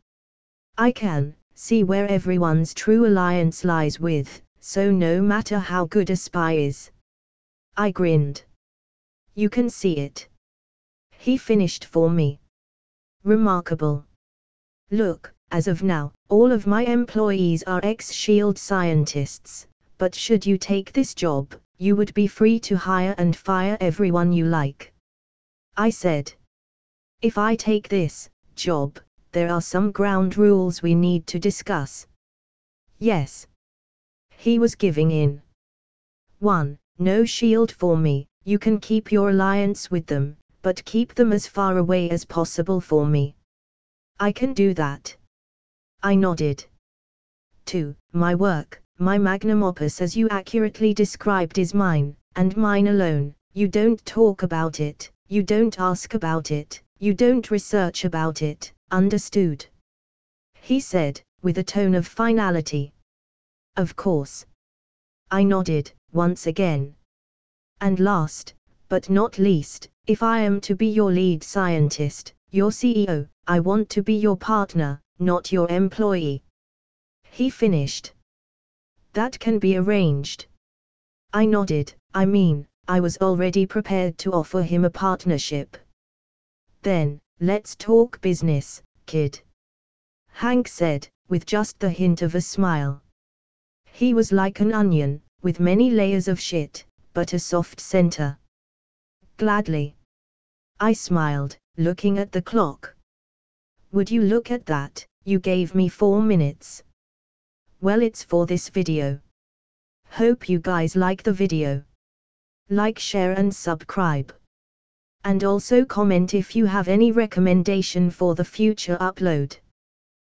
I can see where everyone's true alliance lies with, so no matter how good a spy is. I grinned. You can see it. He finished for me. Remarkable. Look, as of now, all of my employees are ex-S.H.I.E.L.D. scientists, but should you take this job, you would be free to hire and fire everyone you like. I said. If I take this job, there are some ground rules we need to discuss. Yes. He was giving in. 1. No S.H.I.E.L.D. for me. You can keep your alliance with them, but keep them as far away as possible for me. I can do that. I nodded. 2. My work, my magnum opus as you accurately described is mine, and mine alone. You don't talk about it, you don't ask about it, you don't research about it, understood? He said, with a tone of finality. Of course. I nodded, once again. And last, but not least, if I am to be your lead scientist, your CEO, I want to be your partner, not your employee. He finished. That can be arranged. I nodded. I was already prepared to offer him a partnership. Then, let's talk business, kid. Hank said, with just the hint of a smile. He was like an onion, with many layers of shit, but a soft center. Gladly. I smiled, looking at the clock. Would you look at that, you gave me 4 minutes. Well, it's for this video. Hope you guys like the video. Like, share and subscribe. And also comment if you have any recommendation for the future upload.